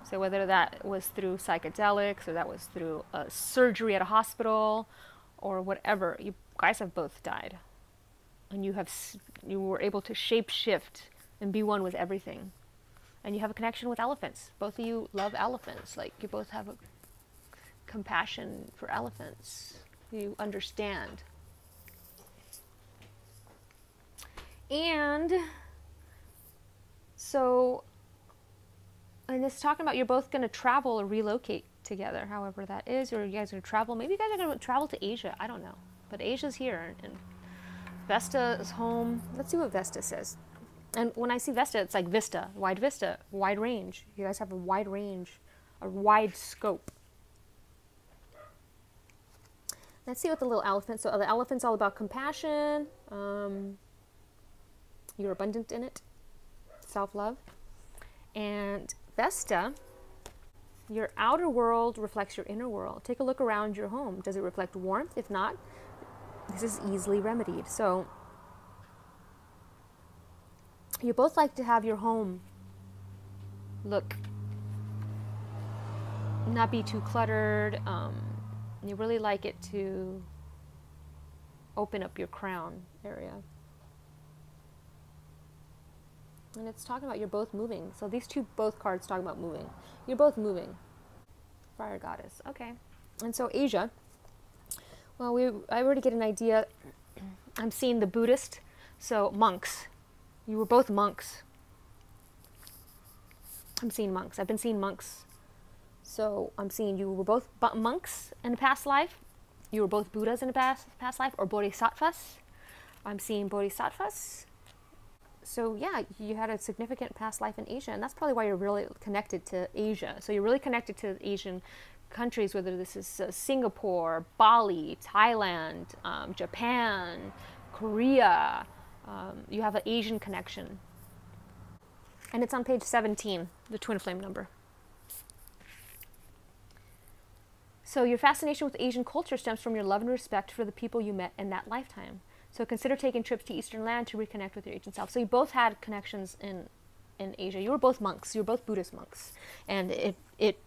So whether that was through psychedelics or that was through surgery at a hospital or whatever, you guys have both died. And you were able to shape-shift and be one with everything. And you have a connection with elephants. Both of you love elephants. Like, you both have a compassion for elephants. You understand. And so, and it's talking about you're both going to travel or relocate together, however that is, or you guys are going to travel. Maybe you guys are going to travel to Asia. I don't know. But Asia's here, and Vesta is home. Let's see what Vesta says. And when I see Vesta, it's like vista, wide range. You guys have a wide range, a wide scope. Let's see what the little elephant, so the elephant's all about compassion. You're abundant in it. Self-love. And Vesta, your outer world reflects your inner world. Take a look around your home. Does it reflect warmth? If not, this is easily remedied. So you both like to have your home look, not be too cluttered. You really like it to open up your crown area. And it's talking about you're both moving. So these both cards talk about moving. You're both moving. Fire goddess. Okay. And so Asia. Well, I already get an idea. I'm seeing the Buddhist. So monks. You were both monks. I'm seeing monks. I've been seeing monks. So I'm seeing you were both monks in a past life. You were both Buddhas in a past life, or bodhisattvas. I'm seeing bodhisattvas. So yeah, you had a significant past life in Asia, and that's probably why you're really connected to Asia. So you're really connected to Asian countries, whether this is Singapore, Bali, Thailand, Japan, Korea. You have an Asian connection. And it's on page 17, the twin flame number. So your fascination with Asian culture stems from your love and respect for the people you met in that lifetime. So consider taking trips to Eastern land to reconnect with your Asian self. So you both had connections in Asia. You were both monks. You were both Buddhist monks. And it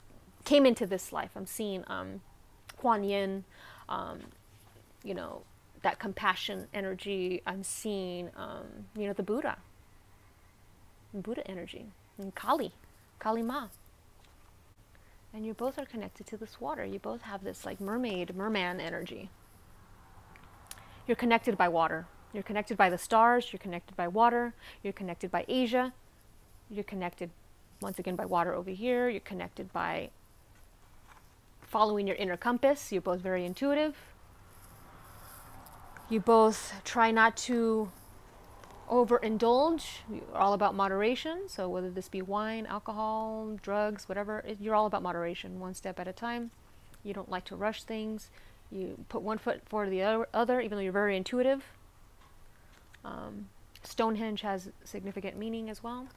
came into this life. I'm seeing Kuan Yin, you know, that compassion energy. I'm seeing, you know, the Buddha energy. And Kali Ma. And you both are connected to this water. You both have this like merman energy. You're connected by water. You're connected by the stars. You're connected by water. You're connected by Asia. You're connected, once again, by water over here. You're connected by following your inner compass. You're both very intuitive. You both try not to overindulge. You're all about moderation. So whether this be wine, alcohol, drugs, whatever, you're all about moderation, one step at a time. You don't like to rush things. You put one foot forward the other, even though you're very intuitive. Stonehenge has significant meaning as well.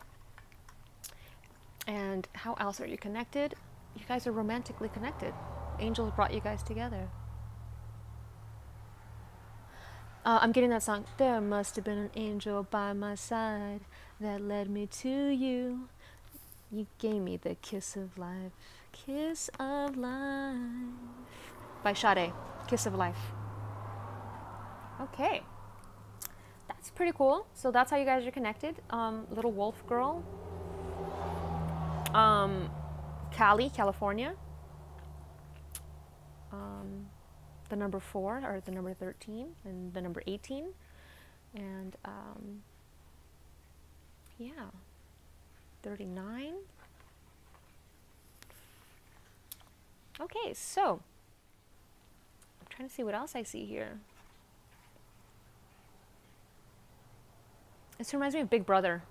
And how else are you connected? You guys are romantically connected. Angels brought you guys together. I'm getting that song. There must have been an angel by my side that led me to you. You gave me the kiss of life. Kiss of life. By Sade. Kiss of life. Okay. That's pretty cool. So that's how you guys are connected. Little wolf girl. Cali, California. The number 4, or the number 13, and the number 18, and yeah, 39. Okay, so I'm trying to see what else I see here. This reminds me of Big Brother.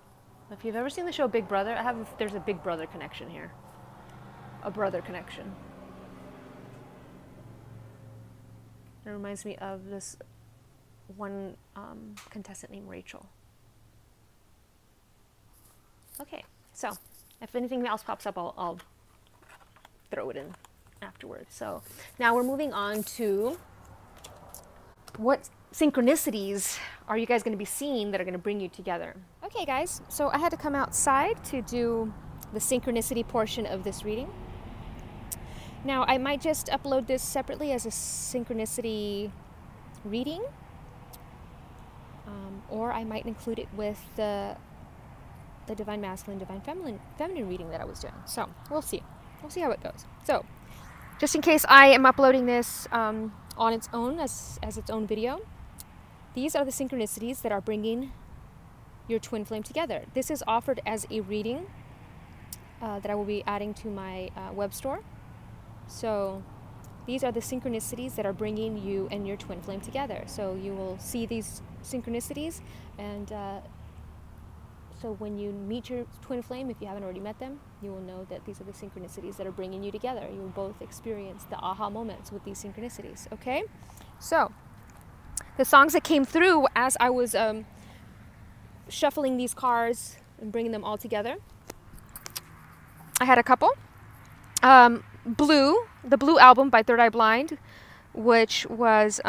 If you've ever seen the show Big Brother, there's a Big Brother connection here. A brother connection. It reminds me of this one contestant named Rachel. Okay, so if anything else pops up, I'll throw it in afterwards. So now we're moving on to what synchronicities are you guys going to be seeing that are going to bring you together. Okay, guys, so I had to come outside to do the synchronicity portion of this reading. Now, I might just upload this separately as a synchronicity reading, or I might include it with the Divine Masculine, Divine Feminine reading that I was doing. So, we'll see. We'll see how it goes. So, just in case I am uploading this on its own, as its own video, these are the synchronicities that are bringing your twin flame together. This is offered as a reading that I will be adding to my web store. So these are the synchronicities that are bringing you and your twin flame together. So you will see these synchronicities, and so when you meet your twin flame, if you haven't already met them, you will know that these are the synchronicities that are bringing you together. You will both experience the aha moments with these synchronicities, okay? So the songs that came through as I was shuffling these cards and bringing them all together, I had a couple. Blue, the Blue album by Third Eye Blind, which was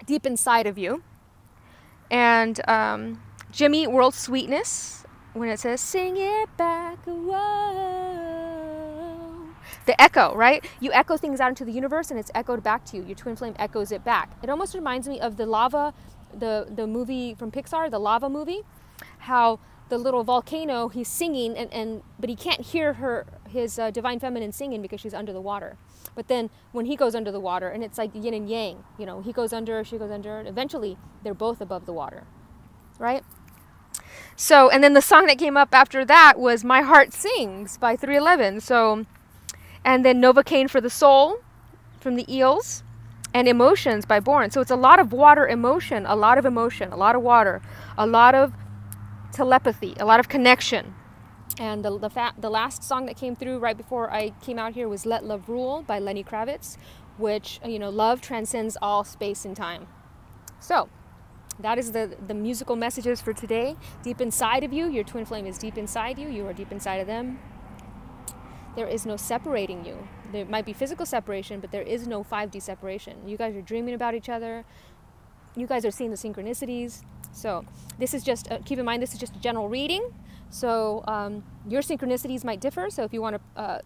Deep Inside of You. And Jimmy, World Sweetness, when it says, sing it back, whoa. The echo, right? You echo things out into the universe and it's echoed back to you. Your twin flame echoes it back. It almost reminds me of the lava, the movie from Pixar, the lava movie, how the little volcano, he's singing, but he can't hear his divine feminine singing because she's under the water. But then when he goes under the water, and it's like yin and yang, you know, he goes under, she goes under, and eventually they're both above the water, right? So, and then the song that came up after that was My Heart Sings by 311. So, and then Novocain for the Soul from the Eels, and Emotions by Børns. So it's a lot of water emotion, a lot of water, a lot of telepathy, a lot of connection. And the last song that came through right before I came out here was Let Love Rule by Lenny Kravitz, which, you know, love transcends all space and time. So that is the musical messages for today. Deep inside of you, your twin flame is deep inside you. You are deep inside of them. There is no separating you. There might be physical separation, but there is no 5D separation. You guys are dreaming about each other. You guys are seeing the synchronicities. So this is just, keep in mind, this is just a general reading. So your synchronicities might differ. So if you want to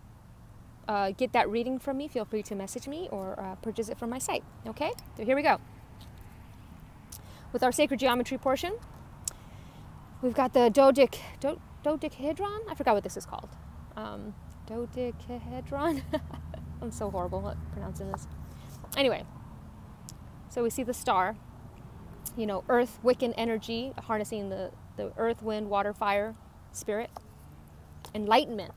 get that reading from me, feel free to message me or purchase it from my site. Okay, so here we go. With our sacred geometry portion, we've got the dodecahedron. I forgot what this is called. Dodecahedron. I'm so horrible at pronouncing this. Anyway, so we see the star. You know, earth, Wiccan energy, harnessing the earth, wind, water, fire, spirit. Enlightenment.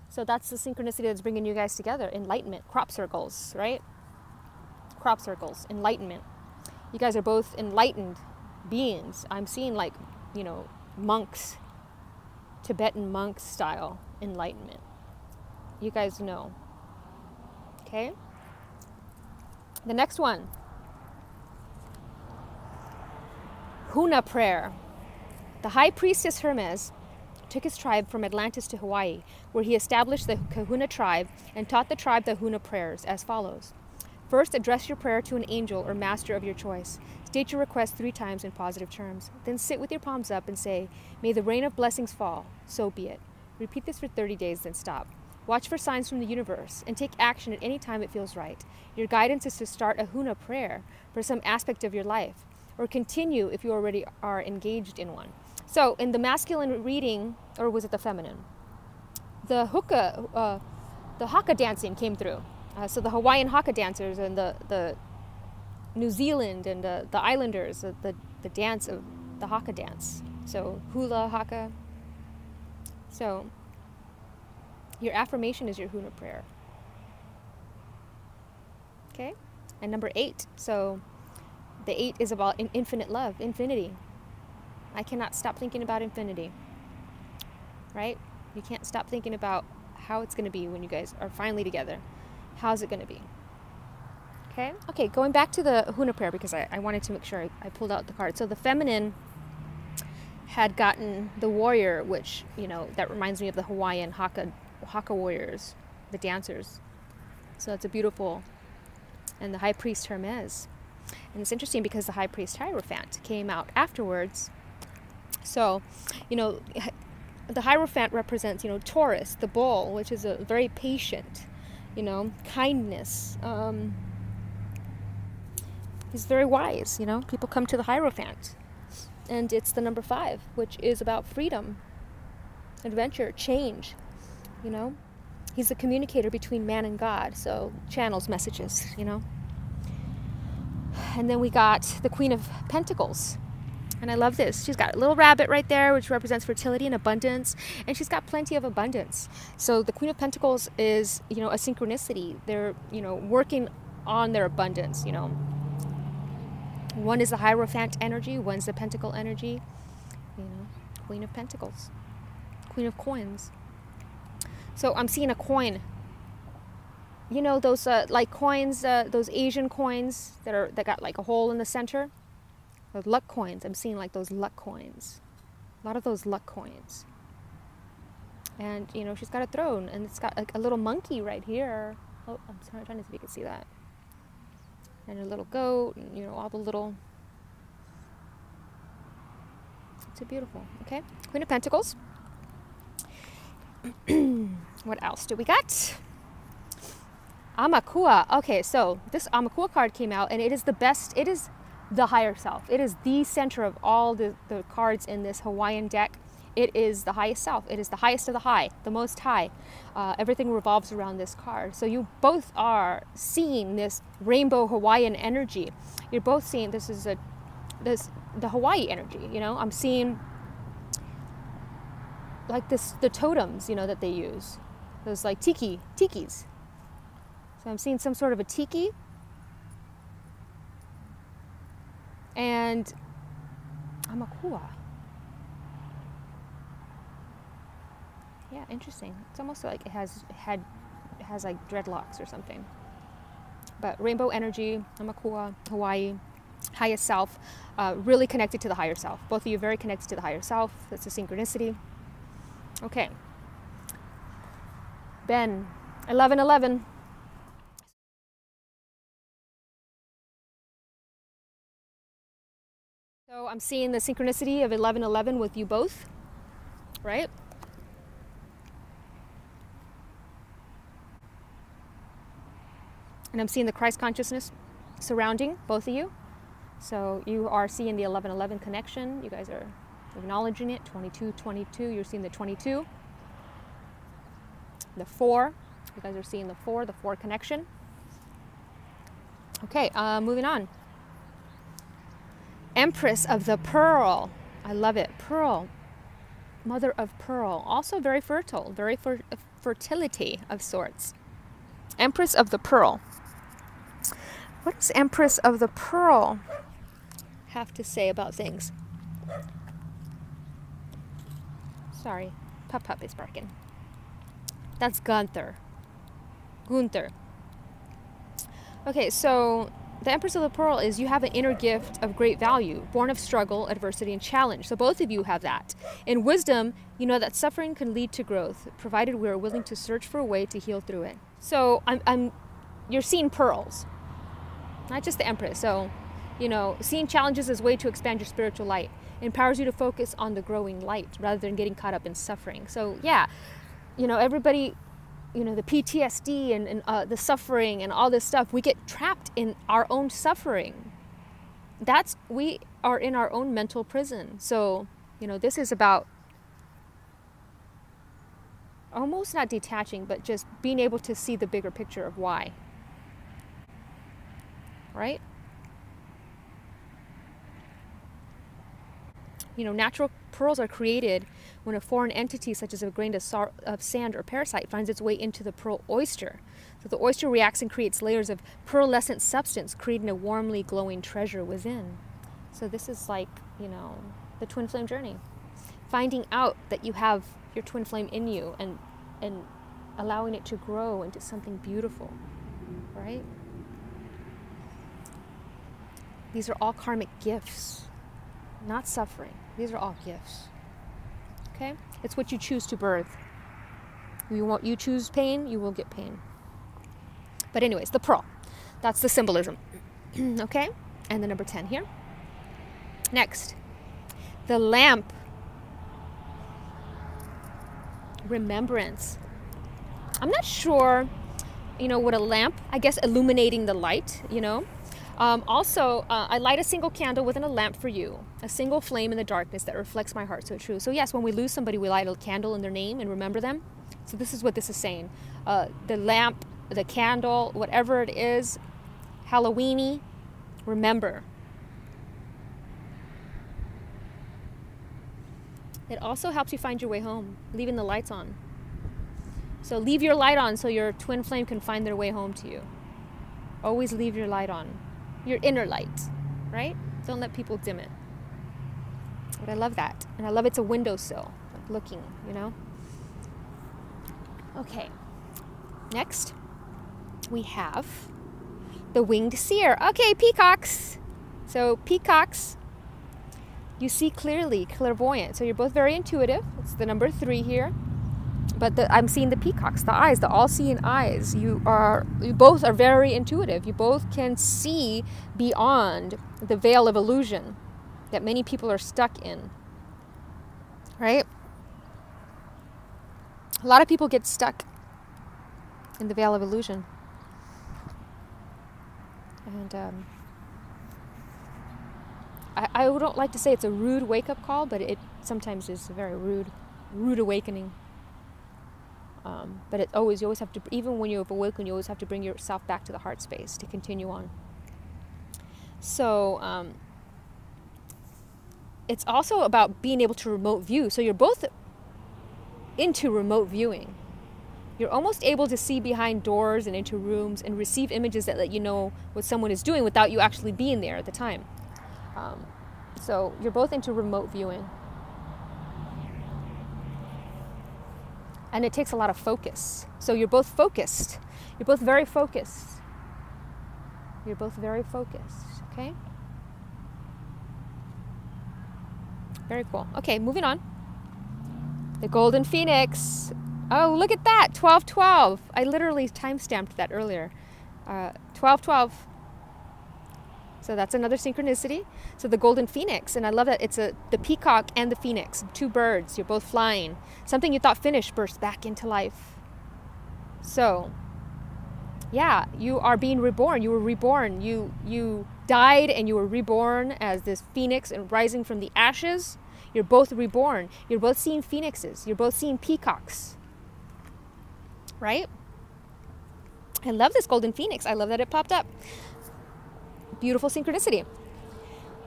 So that's the synchronicity that's bringing you guys together. Enlightenment. Crop circles, right? Crop circles. Enlightenment. You guys are both enlightened beings. I'm seeing like, you know, monks, Tibetan monk style enlightenment. You guys know. Okay? The next one. Huna prayer. The high priestess Hermes took his tribe from Atlantis to Hawaii, where he established the Kahuna tribe and taught the tribe the Huna prayers as follows. First, address your prayer to an angel or master of your choice. State your request 3 times in positive terms. Then sit with your palms up and say, "May the rain of blessings fall, so be it." Repeat this for 30 days, then stop. Watch for signs from the universe and take action at any time it feels right. Your guidance is to start a Huna prayer for some aspect of your life, or continue if you already are engaged in one. So in the masculine reading, or was it the feminine? The haka dancing came through. So the Hawaiian haka dancers and the New Zealand and the islanders, the dance of the haka dance. So hula haka. So your affirmation is your Huna prayer. Okay? And number 8. So the 8 is about infinite love, infinity. I cannot stop thinking about infinity. Right? You can't stop thinking about how it's going to be when you guys are finally together. How's it going to be? Okay? Okay, going back to the Huna prayer, because I wanted to make sure I pulled out the card. So the feminine had gotten the warrior, which, you know, that reminds me of the Hawaiian haka warriors, the dancers. So that's a beautiful, and the high priest Hermes. And it's interesting because the high priest Hierophant came out afterwards. So, you know, the Hierophant represents, you know, Taurus, the bull, which is a very patient, you know, kindness. He's very wise, you know. People come to the Hierophant. And it's the number 5, which is about freedom, adventure, change, you know. He's the communicator between man and God, so channels messages, you know. And then we got the Queen of Pentacles. And I love this. She's got a little rabbit right there, which represents fertility and abundance. And she's got plenty of abundance. So the Queen of Pentacles is, you know, a synchronicity. They're, you know, working on their abundance, you know. One is the Hierophant energy. One's the Pentacle energy. You know, Queen of Pentacles. Queen of Coins. So I'm seeing a coin. You know, those like coins, those Asian coins that got like a hole in the center? Those luck coins. I'm seeing like those luck coins. A lot of those luck coins. And, you know, she's got a throne, and it's got like a little monkey right here. Oh, I'm sorry, trying to see if you can see that. And a little goat, and, you know, all the little... It's beautiful. Okay, Queen of Pentacles. What else do we got? Amakua. Okay, so this Amakua card came out, and it is the best. It is the higher self. It is the center of all the cards in this Hawaiian deck. It is the highest self. It is the highest of the high, the most high. Everything revolves around this card. So you both are seeing this rainbow Hawaiian energy. You're both seeing this is the Hawaii energy. You know, I'm seeing like the totems, you know, that they use. Those like tikis. So I'm seeing some sort of a tiki. And Amakua. Yeah, interesting. It's almost like it has like dreadlocks or something. But rainbow energy, Amakua, Hawaii, highest self, really connected to the higher self. Both of you very connected to the higher self. That's a synchronicity. Okay. Ben, 1111. So I'm seeing the synchronicity of 1111 with you both, right? And I'm seeing the Christ consciousness surrounding both of you. So you are seeing the 1111 connection. You guys are acknowledging it. 2222, you're seeing the 22. The 4, you guys are seeing the 4 connection. Okay, moving on. Empress of the Pearl. I love it. Pearl. Mother of pearl. Also very fertile. Very fertility of sorts. Empress of the Pearl. What is Empress of the Pearl? have to say about things. Sorry, Pup is barking. That's Gunther. Okay, so the Empress of the Pearl is you have an inner gift of great value, born of struggle, adversity, and challenge. So both of you have that. In wisdom, you know that suffering can lead to growth, provided we are willing to search for a way to heal through it. So you're seeing pearls, not just the Empress. So, you know, seeing challenges as a way to expand your spiritual light empowers you to focus on the growing light rather than getting caught up in suffering. So yeah, you know, everybody, you know, the PTSD and the suffering and all this stuff, we get trapped in our own suffering. We are in our own mental prison. So, you know, this is about almost not detaching, but just being able to see the bigger picture of why. Right? You know, natural pearls are created when a foreign entity, such as a grain of sand or parasite, finds its way into the pearl oyster. So the oyster reacts and creates layers of pearlescent substance, creating a warmly glowing treasure within. So this is like, you know, the twin flame journey. Finding out that you have your twin flame in you and allowing it to grow into something beautiful, right? These are all karmic gifts, not suffering. These are all gifts. Okay? It's what you choose to birth. You choose pain, you will get pain. But anyways, the pearl. That's the symbolism. Okay? And the number 10 here. Next. The lamp. Remembrance. I'm not sure, you know, what a lamp, I guess illuminating the light, you know. I light a single candle within a lamp for you, a single flame in the darkness that reflects my heart so true. So yes, when we lose somebody, we light a candle in their name and remember them. So this is what this is saying. The lamp, the candle, whatever it is, Halloweeny, remember. It also helps you find your way home, leaving the lights on. So leave your light on so your twin flame can find their way home to you. Always leave your light on. Your inner light, right? Don't let people dim it. But I love that. And I love it's a windowsill, like looking, you know? Okay. Next, we have the winged seer. Okay, peacocks. So peacocks, you see clearly, clairvoyant. So you're both very intuitive. It's the number 3 here. But I'm seeing the peacocks, the eyes, the all-seeing eyes. You both are very intuitive. You both can see beyond the veil of illusion that many people are stuck in. Right? A lot of people get stuck in the veil of illusion. And I don't like to say it's a rude wake-up call, but it sometimes is a very rude awakening. But you always have to, even when you've awakened, you always have to bring yourself back to the heart space to continue on. So it's also about being able to remote view. So you're both into remote viewing. You're almost able to see behind doors and into rooms and receive images that let you know what someone is doing without you actually being there at the time. So you're both into remote viewing. And it takes a lot of focus. So you're both focused. You're both very focused. You're both very focused, okay? Very cool. Okay, moving on. The Golden Phoenix. Oh, look at that, 12-12. I literally time-stamped that earlier. 12-12. So that's another synchronicity. So the Golden Phoenix, and I love that it's the peacock and the phoenix, 2 birds. You're both flying. Something you thought finished bursts back into life. So, yeah, you are being reborn. You were reborn. You died and you were reborn as this phoenix and rising from the ashes. You're both reborn. You're both seeing phoenixes. You're both seeing peacocks. Right? I love this Golden Phoenix. I love that it popped up. Beautiful synchronicity.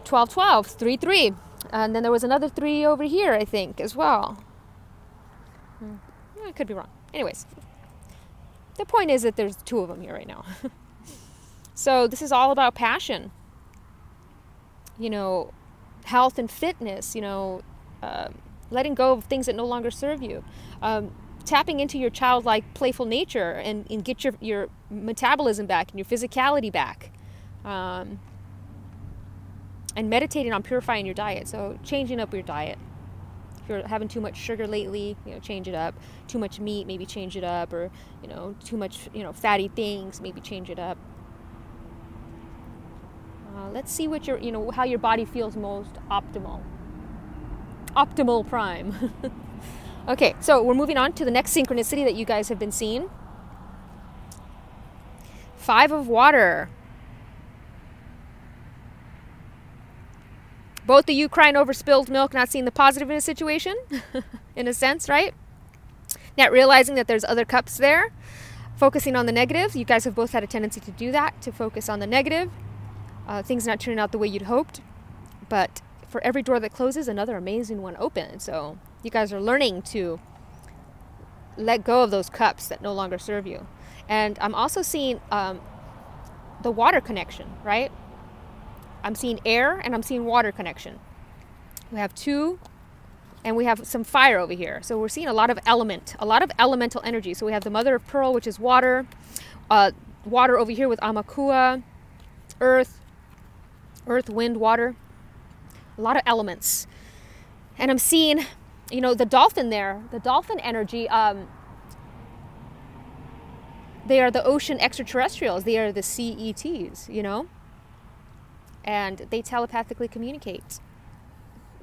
12-12, 3-3. And then there was another 3 over here, I think, as well. I could be wrong. Anyways, the point is that there's 2 of them here right now. So this is all about passion. you know, health and fitness, you know, letting go of things that no longer serve you, tapping into your childlike playful nature and get your metabolism back and your physicality back, and meditating on purifying your diet. So changing up your diet. If you're having too much sugar lately, you know, change it up. Too much meat, maybe change it up. Or, you know, too much, you know, fatty things, maybe change it up. Let's see what your, you know, how your body feels most optimal. Optimal prime. Okay, so we're moving on to the next synchronicity that you guys have been seeing. 5 of water. Both of you crying over spilled milk, not seeing the positive in a situation, in a sense, right? Not realizing that there's other cups there. Focusing on the negative. You guys have both had a tendency to do that, to focus on the negative. Things not turning out the way you'd hoped. But for every door that closes, another amazing one opens. So you guys are learning to let go of those cups that no longer serve you. And I'm also seeing the water connection, right? I'm seeing air and I'm seeing water connection. We have 2 and we have some fire over here. So we're seeing a lot of elemental energy. So we have the mother of pearl, which is water. Water over here with Amakua, earth, wind, water. A lot of elements. And I'm seeing, you know, the dolphin there, the dolphin energy. They are the ocean extraterrestrials. They are the CETs, you know. And they telepathically communicate.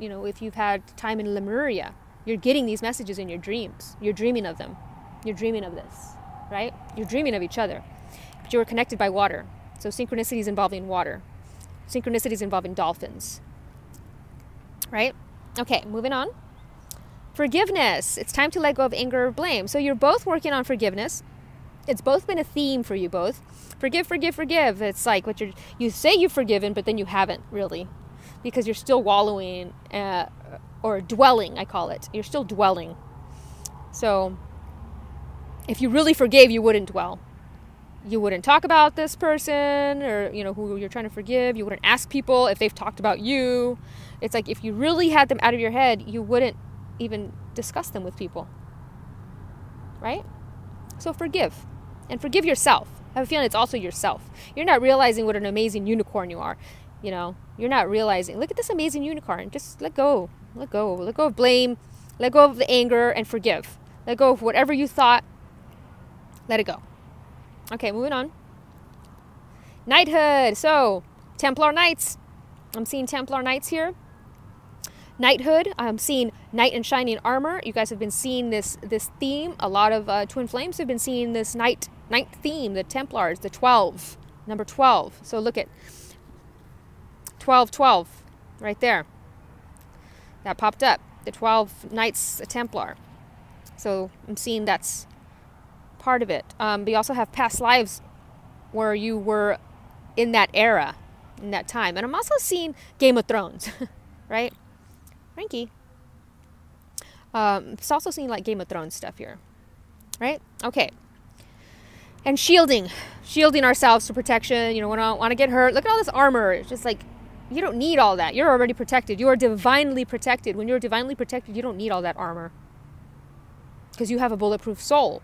You know, if you've had time in Lemuria, you're getting these messages in your dreams. You're dreaming of them. You're dreaming of this, right? You're dreaming of each other. But you were connected by water. So synchronicities involving water. Synchronicities involving dolphins. Right? Okay, moving on. Forgiveness. It's time to let go of anger or blame. So you're both working on forgiveness. It's both been a theme for you both. Forgive, forgive, forgive. It's like what you say you've forgiven, but then you haven't really, because you're still wallowing or dwelling. I call it. You're still dwelling. So if you really forgave, you wouldn't dwell. You wouldn't talk about this person or, you know, who you're trying to forgive. You wouldn't ask people if they've talked about you. It's like if you really had them out of your head, you wouldn't even discuss them with people. Right? So forgive. And forgive yourself. I have a feeling it's also yourself. You're not realizing what an amazing unicorn you are. You know, you're not realizing, look at this amazing unicorn. Just let go. Let go. Let go of blame. Let go of the anger and forgive. Let go of whatever you thought. Let it go. Okay, moving on. Knighthood. So, Templar Knights. I'm seeing Templar Knights here. Knighthood. I'm seeing knight in shining armor. You guys have been seeing this theme. A lot of twin flames have been seeing this knight theme. The Templars, the 12, number 12. So look at 12, 12, right there. That popped up. The 12 Knights Templar. So I'm seeing that's part of it. But you also have past lives where you were in that era, in that time. And I'm also seeing Game of Thrones, right? Frankie. It's also seeing like Game of Thrones stuff here, right? Okay. And shielding ourselves for protection. You know, we don't want to get hurt. Look at all this armor. It's just like, you don't need all that. You're already protected. You are divinely protected. When you're divinely protected, you don't need all that armor. Because you have a bulletproof soul.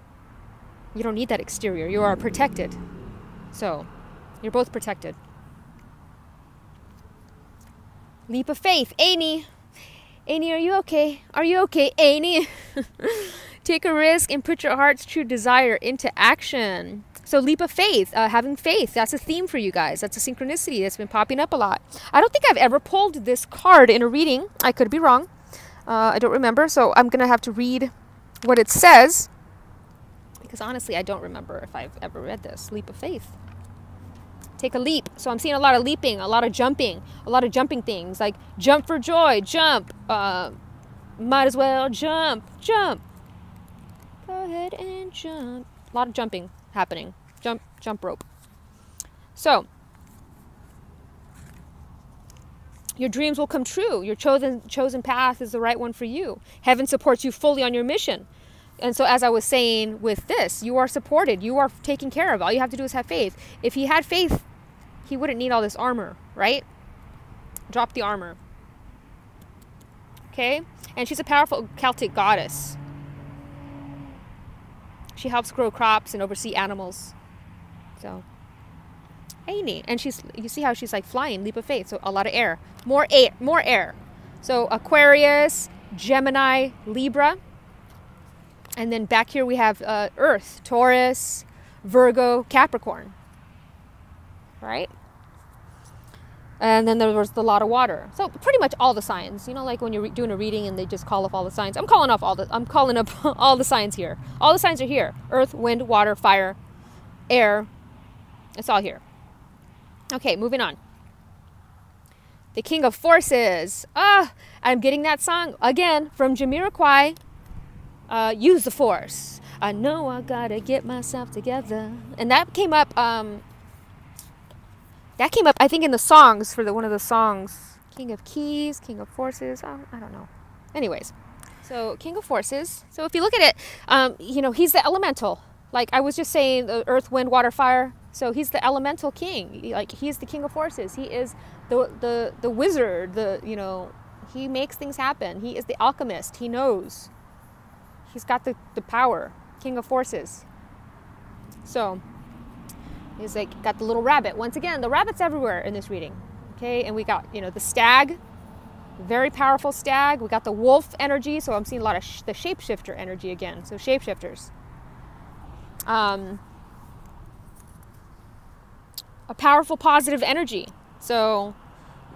You don't need that exterior. You are protected. So, you're both protected. Leap of faith. Annie, are you okay? Are you okay, Annie? Take a risk and put your heart's true desire into action. So leap of faith, having faith, that's a theme for you guys. That's a synchronicity that's been popping up a lot. I don't think I've ever pulled this card in a reading. I could be wrong. I don't remember. So I'm going to have to read what it says. Because honestly, I don't remember if I've ever read this. Leap of faith. Take a leap. So I'm seeing a lot of leaping, a lot of jumping things. Like jump for joy, jump. Might as well jump. Go ahead and jump. A lot of jumping happening. Jump rope. So, your dreams will come true. Your chosen path is the right one for you. Heaven supports you fully on your mission. And so as I was saying with this, you are supported. You are taken care of. All you have to do is have faith. If he had faith, he wouldn't need all this armor, right? Drop the armor. Okay? And she's a powerful Celtic goddess. She helps grow crops and oversee animals. So, hey, neat. And you see how she's like flying, leap of faith. So a lot of air. More air. So Aquarius, Gemini, Libra. And then back here we have Earth, Taurus, Virgo, Capricorn. Right? And then there was a lot of water. So pretty much all the signs. You know, like when you're doing a reading and they just call up all the signs. I'm calling up all the signs here. All the signs are here. Earth, wind, water, fire, air. It's all here. Okay, moving on. The King of Forces. I'm getting that song again from Jamiroquai. Use the Force. I know I gotta get myself together. And that came up. I think, in the songs for one of the songs. King of Keys, King of Forces. I don't know. Anyways, so King of Forces. So if you look at it, you know, he's the elemental. Like I was just saying, the earth, wind, water, fire. So he's the elemental king. Like he's the King of Forces. He is the wizard. You know, he makes things happen. He is the alchemist. He knows. He's got the power. King of Forces. So he's like got the little rabbit. Once again, the rabbit's everywhere in this reading. Okay, and we got, you know, the stag, very powerful stag. We got the wolf energy, so I'm seeing a lot of the shapeshifter energy again. So shapeshifters. A powerful positive energy. So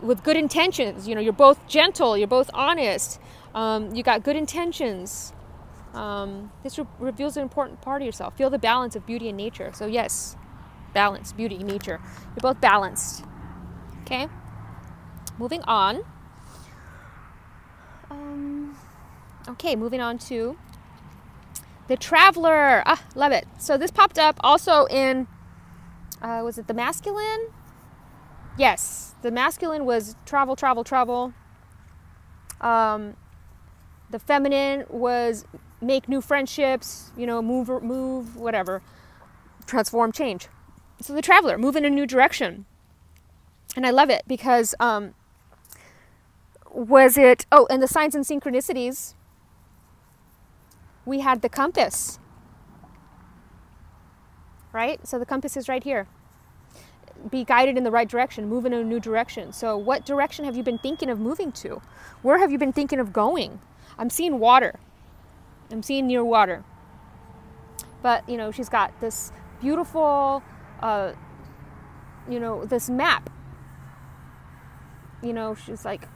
with good intentions, you know, you're both gentle, you're both honest. You got good intentions. This reveals an important part of yourself. Feel the balance of beauty and nature. So yes, balance, beauty, nature. You're both balanced. Okay. Moving on. Okay, moving on to the Traveler. Love it. So this popped up also in, was it the masculine? Yes, the masculine was travel, travel, travel. The feminine was make new friendships, you know, move, whatever. Transform, change. So the Traveler, move in a new direction. And I love it because, and the signs and synchronicities, we had the compass, right? So the compass is right here. Be guided in the right direction, move in a new direction. So what direction have you been thinking of moving to? Where have you been thinking of going? I'm seeing water. I'm seeing near water. But, you know, she's got this beautiful, you know, this map. You know, she's like,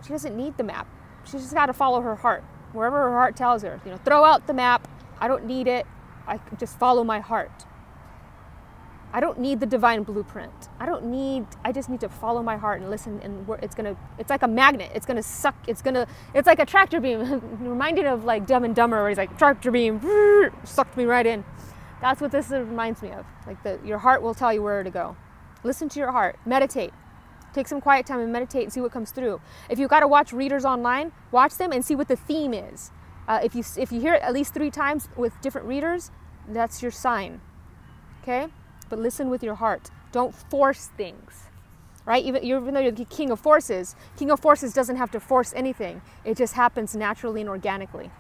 she doesn't need the map. She's just got to follow her heart. Wherever her heart tells her, you know, throw out the map. I don't need it. I can just follow my heart. I don't need the divine blueprint. I just need to follow my heart and listen, and it's like a magnet. It's gonna suck, it's like a tractor beam. Reminded of like Dumb and Dumber, where he's like, tractor beam, sucked me right in. That's what this reminds me of. Like your heart will tell you where to go. Listen to your heart, meditate. Take some quiet time and meditate and see what comes through. If you've got to watch readers online, watch them and see what the theme is. If you hear it at least 3 times with different readers, that's your sign. Okay? But listen with your heart. Don't force things. Right? Even though you're the King of Forces doesn't have to force anything. It just happens naturally and organically.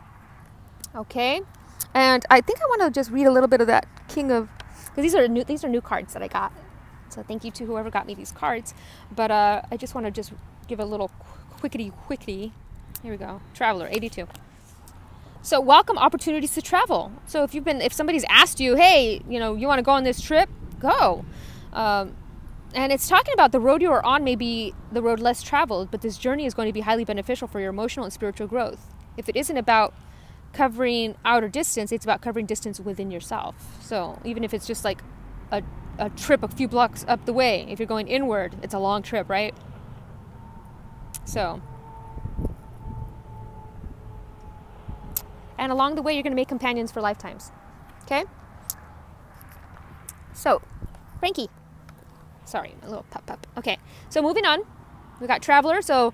Okay? And I think I want to just read a little bit of that King of, because these are new cards that I got. So thank you to whoever got me these cards. But I just want to just give a little quickity. Here we go. Traveler, 82. So welcome opportunities to travel. So if somebody's asked you, hey, you know, you want to go on this trip, go. And it's talking about the road you are on may be the road less traveled, but this journey is going to be highly beneficial for your emotional and spiritual growth. If it isn't about covering outer distance, it's about covering distance within yourself. So even if it's just like a trip a few blocks up the way, if you're going inward, it's a long trip, right? So, and along the way, you're going to make companions for lifetimes. Okay? So, Frankie. Sorry, a little pup. Okay, so moving on. We got Traveler. So,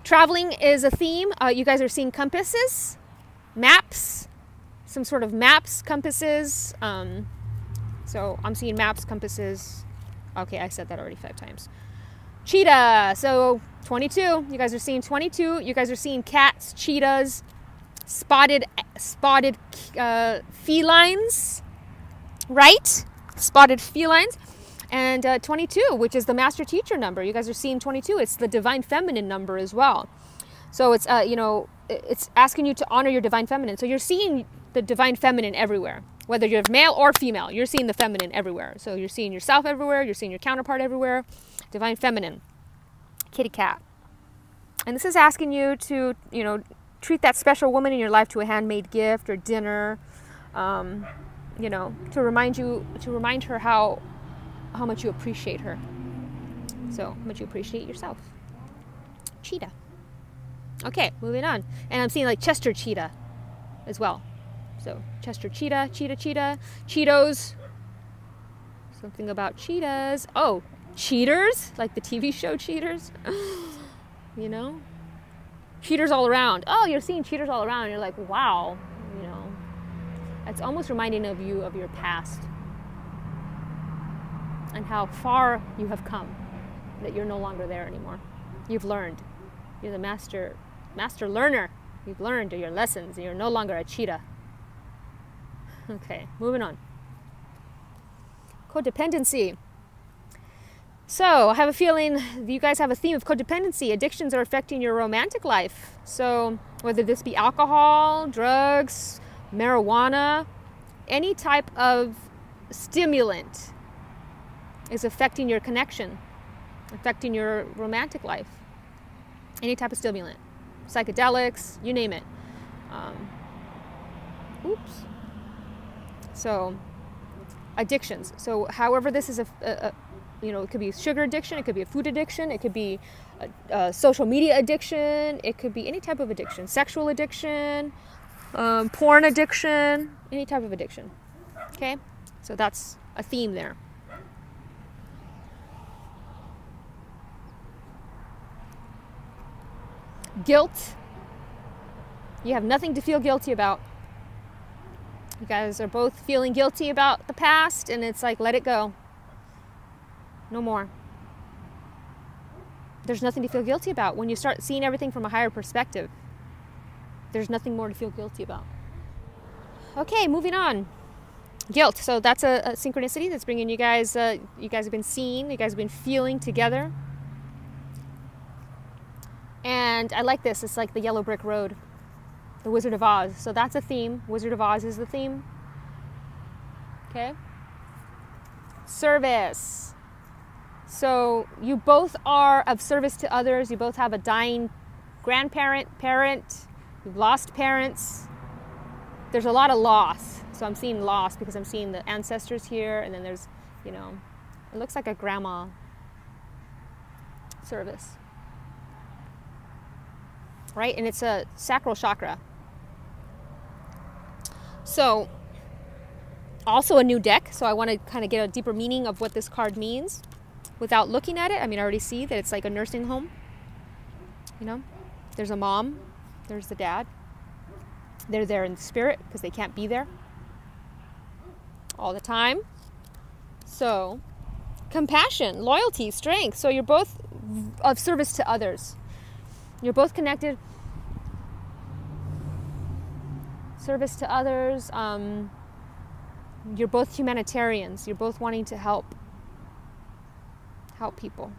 traveling is a theme. You guys are seeing compasses, maps, some sort of maps, compasses. So I'm seeing maps, compasses. Okay, I said that already 5 times. Cheetah. So 22. You guys are seeing 22. You guys are seeing cats, cheetahs, spotted felines, right? Spotted felines. And 22, which is the master teacher number. You guys are seeing 22. It's the divine feminine number as well. So it's, you know, it's asking you to honor your divine feminine. So you're seeing the divine feminine everywhere. Whether you're male or female, you're seeing the feminine everywhere. So you're seeing yourself everywhere. You're seeing your counterpart everywhere. Divine feminine. Kitty cat. And this is asking you to, you know, treat that special woman in your life to a handmade gift or dinner. You know, to remind her how much you appreciate her. So, how much you appreciate yourself. Cheetah. Okay, moving on. And I'm seeing like Chester cheetah as well. So, Chester cheetah, Cheetos. Something about cheetahs. Oh, cheaters, like the TV show Cheaters. You know? Cheaters all around. Oh, you're seeing cheaters all around. You're like, wow. You know, it's almost reminding of you of your past. And how far you have come, that you're no longer there anymore. You've learned. You're the master learner. You've learned your lessons and you're no longer a cheetah. Okay, moving on. Codependency. So I have a feeling you guys have a theme of codependency. Addictions are affecting your romantic life. So whether this be alcohol, drugs, marijuana, any type of stimulant is affecting your connection, affecting your romantic life. Any type of stimulant, psychedelics, you name it. So, addictions. So, however, this is you know, it could be sugar addiction, it could be a food addiction, it could be a social media addiction, it could be any type of addiction, sexual addiction, porn addiction, any type of addiction. Okay, so that's a theme there. Guilt. You have nothing to feel guilty about. You guys are both feeling guilty about the past, and it's like, let it go. No more. There's nothing to feel guilty about. When you start seeing everything from a higher perspective, there's nothing more to feel guilty about. Okay, moving on. Guilt. So that's a synchronicity that's bringing you guys have been seeing, you guys have been feeling together. And I like this. It's like the yellow brick road, the Wizard of Oz. So that's a theme. Wizard of Oz is the theme. Okay. Service. So you both are of service to others. You both have a dying grandparent, parent. You've lost parents. There's a lot of loss. So I'm seeing loss because I'm seeing the ancestors here. And then there's, you know, it looks like a grandma service. Right? And it's a sacral chakra. So, also a new deck. So I want to kind of get a deeper meaning of what this card means without looking at it. I mean, I already see that it's like a nursing home. You know, there's a mom, there's the dad. They're there in spirit because they can't be there all the time. So, compassion, loyalty, strength. So you're both of service to others. You're both connected. Service to others. You're both humanitarians. You're both wanting to help people.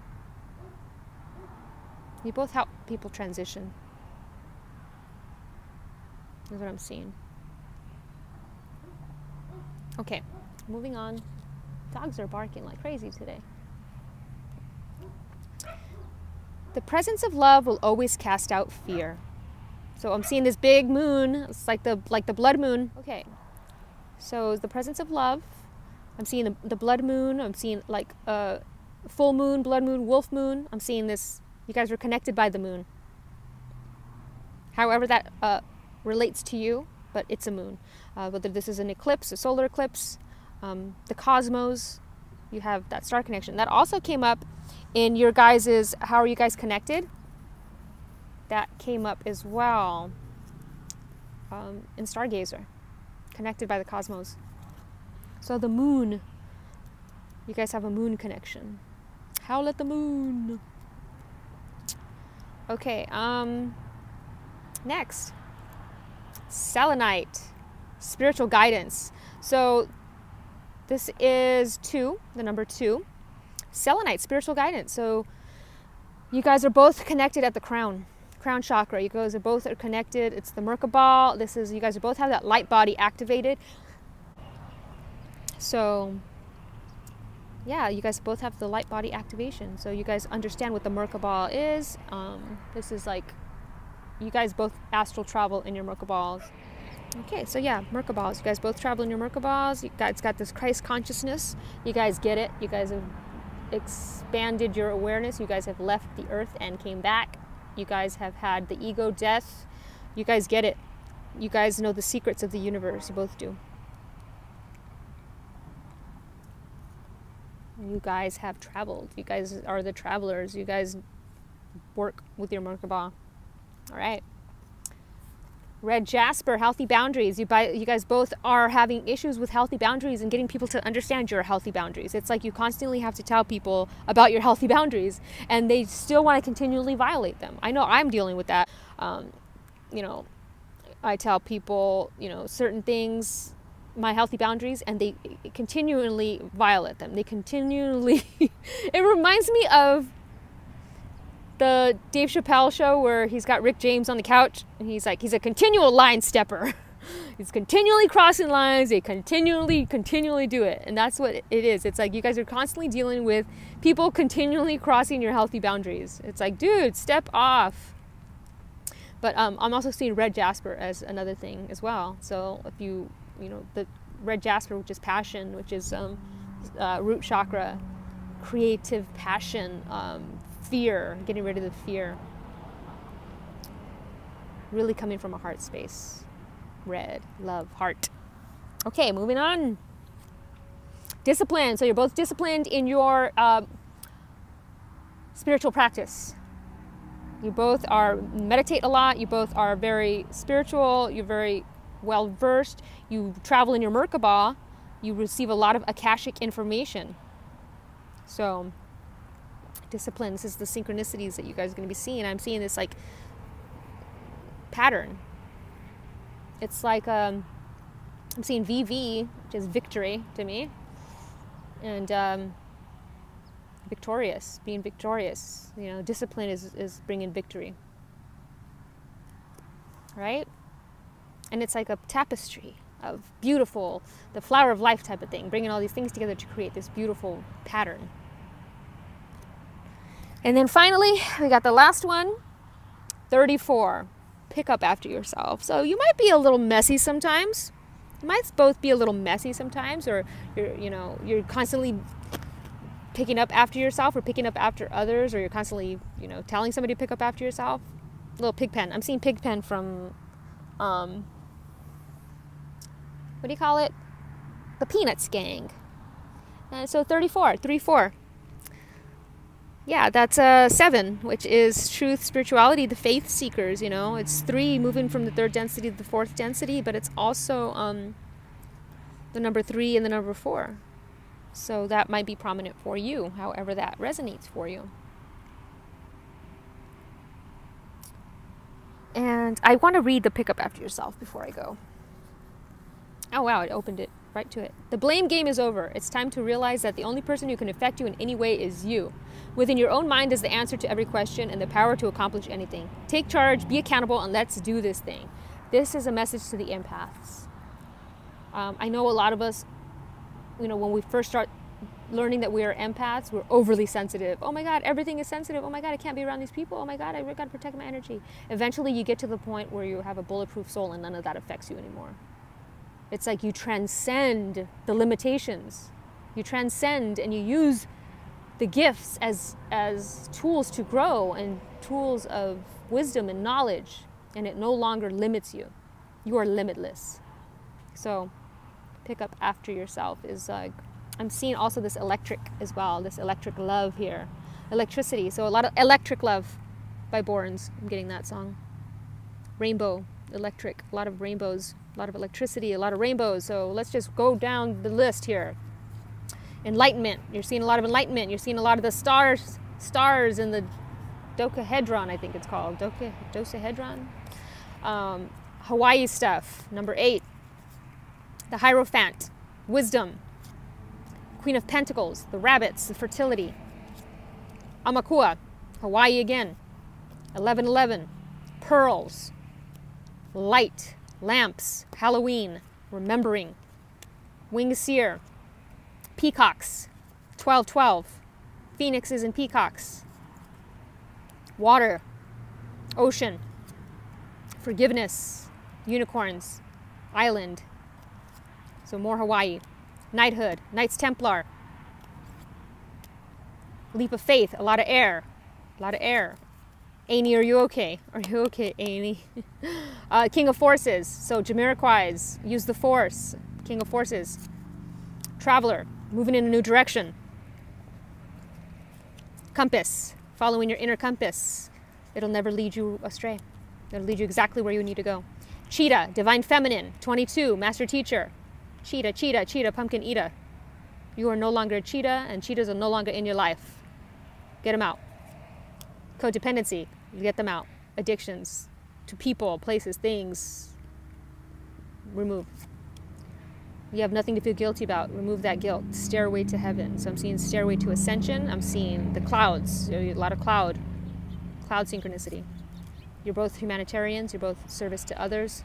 You both help people transition. That's what I'm seeing. Okay, moving on. Dogs are barking like crazy today. The presence of love will always cast out fear. So I'm seeing this big moon. It's like the blood moon. Okay. So the presence of love. I'm seeing the blood moon. I'm seeing like full moon, blood moon, wolf moon. I'm seeing this. You guys are connected by the moon. However that relates to you, but it's a moon. Whether this is an eclipse, a solar eclipse, the cosmos, you have that star connection. That also came up in your guys's, how are you guys connected? That came up as well in Stargazer, connected by the cosmos. So the moon, you guys have a moon connection. Howl at the moon. Okay, next, selenite, spiritual guidance. So this is 2, the number 2, selenite, spiritual guidance. So you guys are both connected at the crown chakra. You guys are both connected. It's the Merkaba. This is, you guys both have that light body activated. So yeah, you guys both have the light body activation. So you guys understand what the Merkaba is. This is like, you guys both astral travel in your Merkabas. Okay, so yeah, Merkabas. You guys both travel in your Merkabas. You guys got this Christ consciousness. You guys get it. You guys have expanded your awareness. You guys have left the earth and came back. You guys have had the ego death. You guys get it. You guys know the secrets of the universe. You both do. You guys have traveled. You guys are the travelers. You guys work with your Merkaba. All right. Red jasper, healthy boundaries. You guys both are having issues with healthy boundaries and getting people to understand your healthy boundaries. It's like you constantly have to tell people about your healthy boundaries and they still want to continually violate them. I know I'm dealing with that. You know, I tell people, you know, certain things, my healthy boundaries, and they continually violate them. They continually, it reminds me of the Dave Chappelle show where he's got Rick James on the couch and he's like, he's a continual line stepper. He's continually crossing lines. They continually do it. And that's what it is. It's like you guys are constantly dealing with people continually crossing your healthy boundaries. It's like, dude, step off. But I'm also seeing red jasper as another thing as well. So if you know, the red jasper, which is passion, which is root chakra, creative passion, fear, getting rid of the fear. Really coming from a heart space. Red, love, heart. Okay, moving on. Discipline. So you're both disciplined in your spiritual practice. You both meditate a lot. You both are very spiritual. You're very well versed. You travel in your Merkaba. You receive a lot of Akashic information. So discipline. This is the synchronicities that you guys are going to be seeing. I'm seeing this like pattern. It's like I'm seeing VV, which is victory to me, and victorious, being victorious. You know, discipline is bringing victory, right? And it's like a tapestry of beautiful, the flower of life type of thing, bringing all these things together to create this beautiful pattern. And then finally, we got the last one, 34. Pick up after yourself. So you might be a little messy sometimes. You might both be a little messy sometimes, or you're constantly picking up after yourself or picking up after others, or you're constantly, telling somebody to pick up after yourself. Little Pigpen. I'm seeing Pigpen from, what do you call it? The Peanuts gang. And so 34. Yeah, that's 7, which is truth, spirituality, the faith seekers, It's 3 moving from the 3rd density to the 4th density, but it's also the number 3 and the number 4. So that might be prominent for you, however that resonates for you. And I want to read the pick up after yourself before I go. Oh wow, it opened it right to it. The blame game is over. It's time to realize that the only person who can affect you in any way is you. Within your own mind is the answer to every question and the power to accomplish anything. Take charge, be accountable, and let's do this thing. This is a message to the empaths. I know a lot of us, when we first start learning that we are empaths, we're overly sensitive. Oh my God, everything is sensitive. Oh my God, I can't be around these people. Oh my God, I got to protect my energy. Eventually you get to the point where you have a bulletproof soul and none of that affects you anymore. It's like you transcend the limitations. You transcend and you use the gifts as tools to grow and tools of wisdom and knowledge, and it no longer limits you. You are limitless. So pick up after yourself is like, I'm seeing also this electric as well, this electric love here. Electricity, so a lot of electric love by Børns. I'm getting that song. Rainbow, electric, a lot of rainbows, a lot of electricity, a lot of rainbows. So let's just go down the list here. Enlightenment, you're seeing a lot of enlightenment. You're seeing a lot of the stars in the Docahedron, I think it's called. Docahedron. Hawaii stuff. Number 8. The Hierophant. Wisdom. Queen of Pentacles. The rabbits. The fertility. Amakua. Hawaii again. 1111. Pearls. Light. Lamps. Halloween. Remembering. Winged Seer. Peacocks. 1212. Phoenixes and peacocks. Water. Ocean. Forgiveness. Unicorns. Island. So more Hawaii. Knighthood. Knights Templar. Leap of faith. A lot of air. A lot of air. Annie, are you okay? Are you okay, Annie? King of Forces. So Jamiroquai's. Use the Force. King of Forces. Traveler. Moving in a new direction. Compass. Following your inner compass. It'll never lead you astray. It'll lead you exactly where you need to go. Cheetah. Divine Feminine. 22. Master Teacher. Cheetah, cheetah, cheetah, pumpkin eater. You are no longer a cheetah, and cheetahs are no longer in your life. Get them out. Codependency. You get them out. Addictions to people, places, things. Remove. You have nothing to feel guilty about. Remove that guilt. Stairway to heaven. So I'm seeing stairway to ascension. I'm seeing the clouds. A lot of cloud synchronicity. You're both humanitarians. You're both service to others.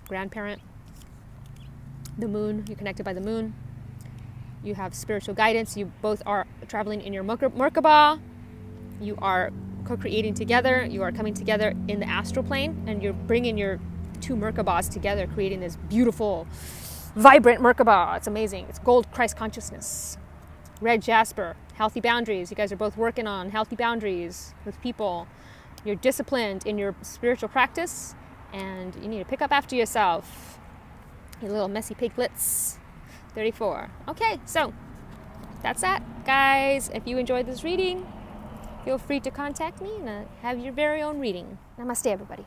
Grandparent. The moon. You're connected by the moon. You have spiritual guidance. You both are traveling in your Merkaba. You are co-creating together. You are coming together in the astral plane, and you're bringing your 2 Merkabas together, creating this beautiful, vibrant Merkaba. It's amazing. It's gold Christ consciousness. Red jasper. Healthy boundaries. You guys are both working on healthy boundaries with people. You're disciplined in your spiritual practice, and you need to pick up after yourself. You little messy piglets. 34. Okay, so that's that, guys. If you enjoyed this reading, feel free to contact me and have your very own reading. Namaste, everybody.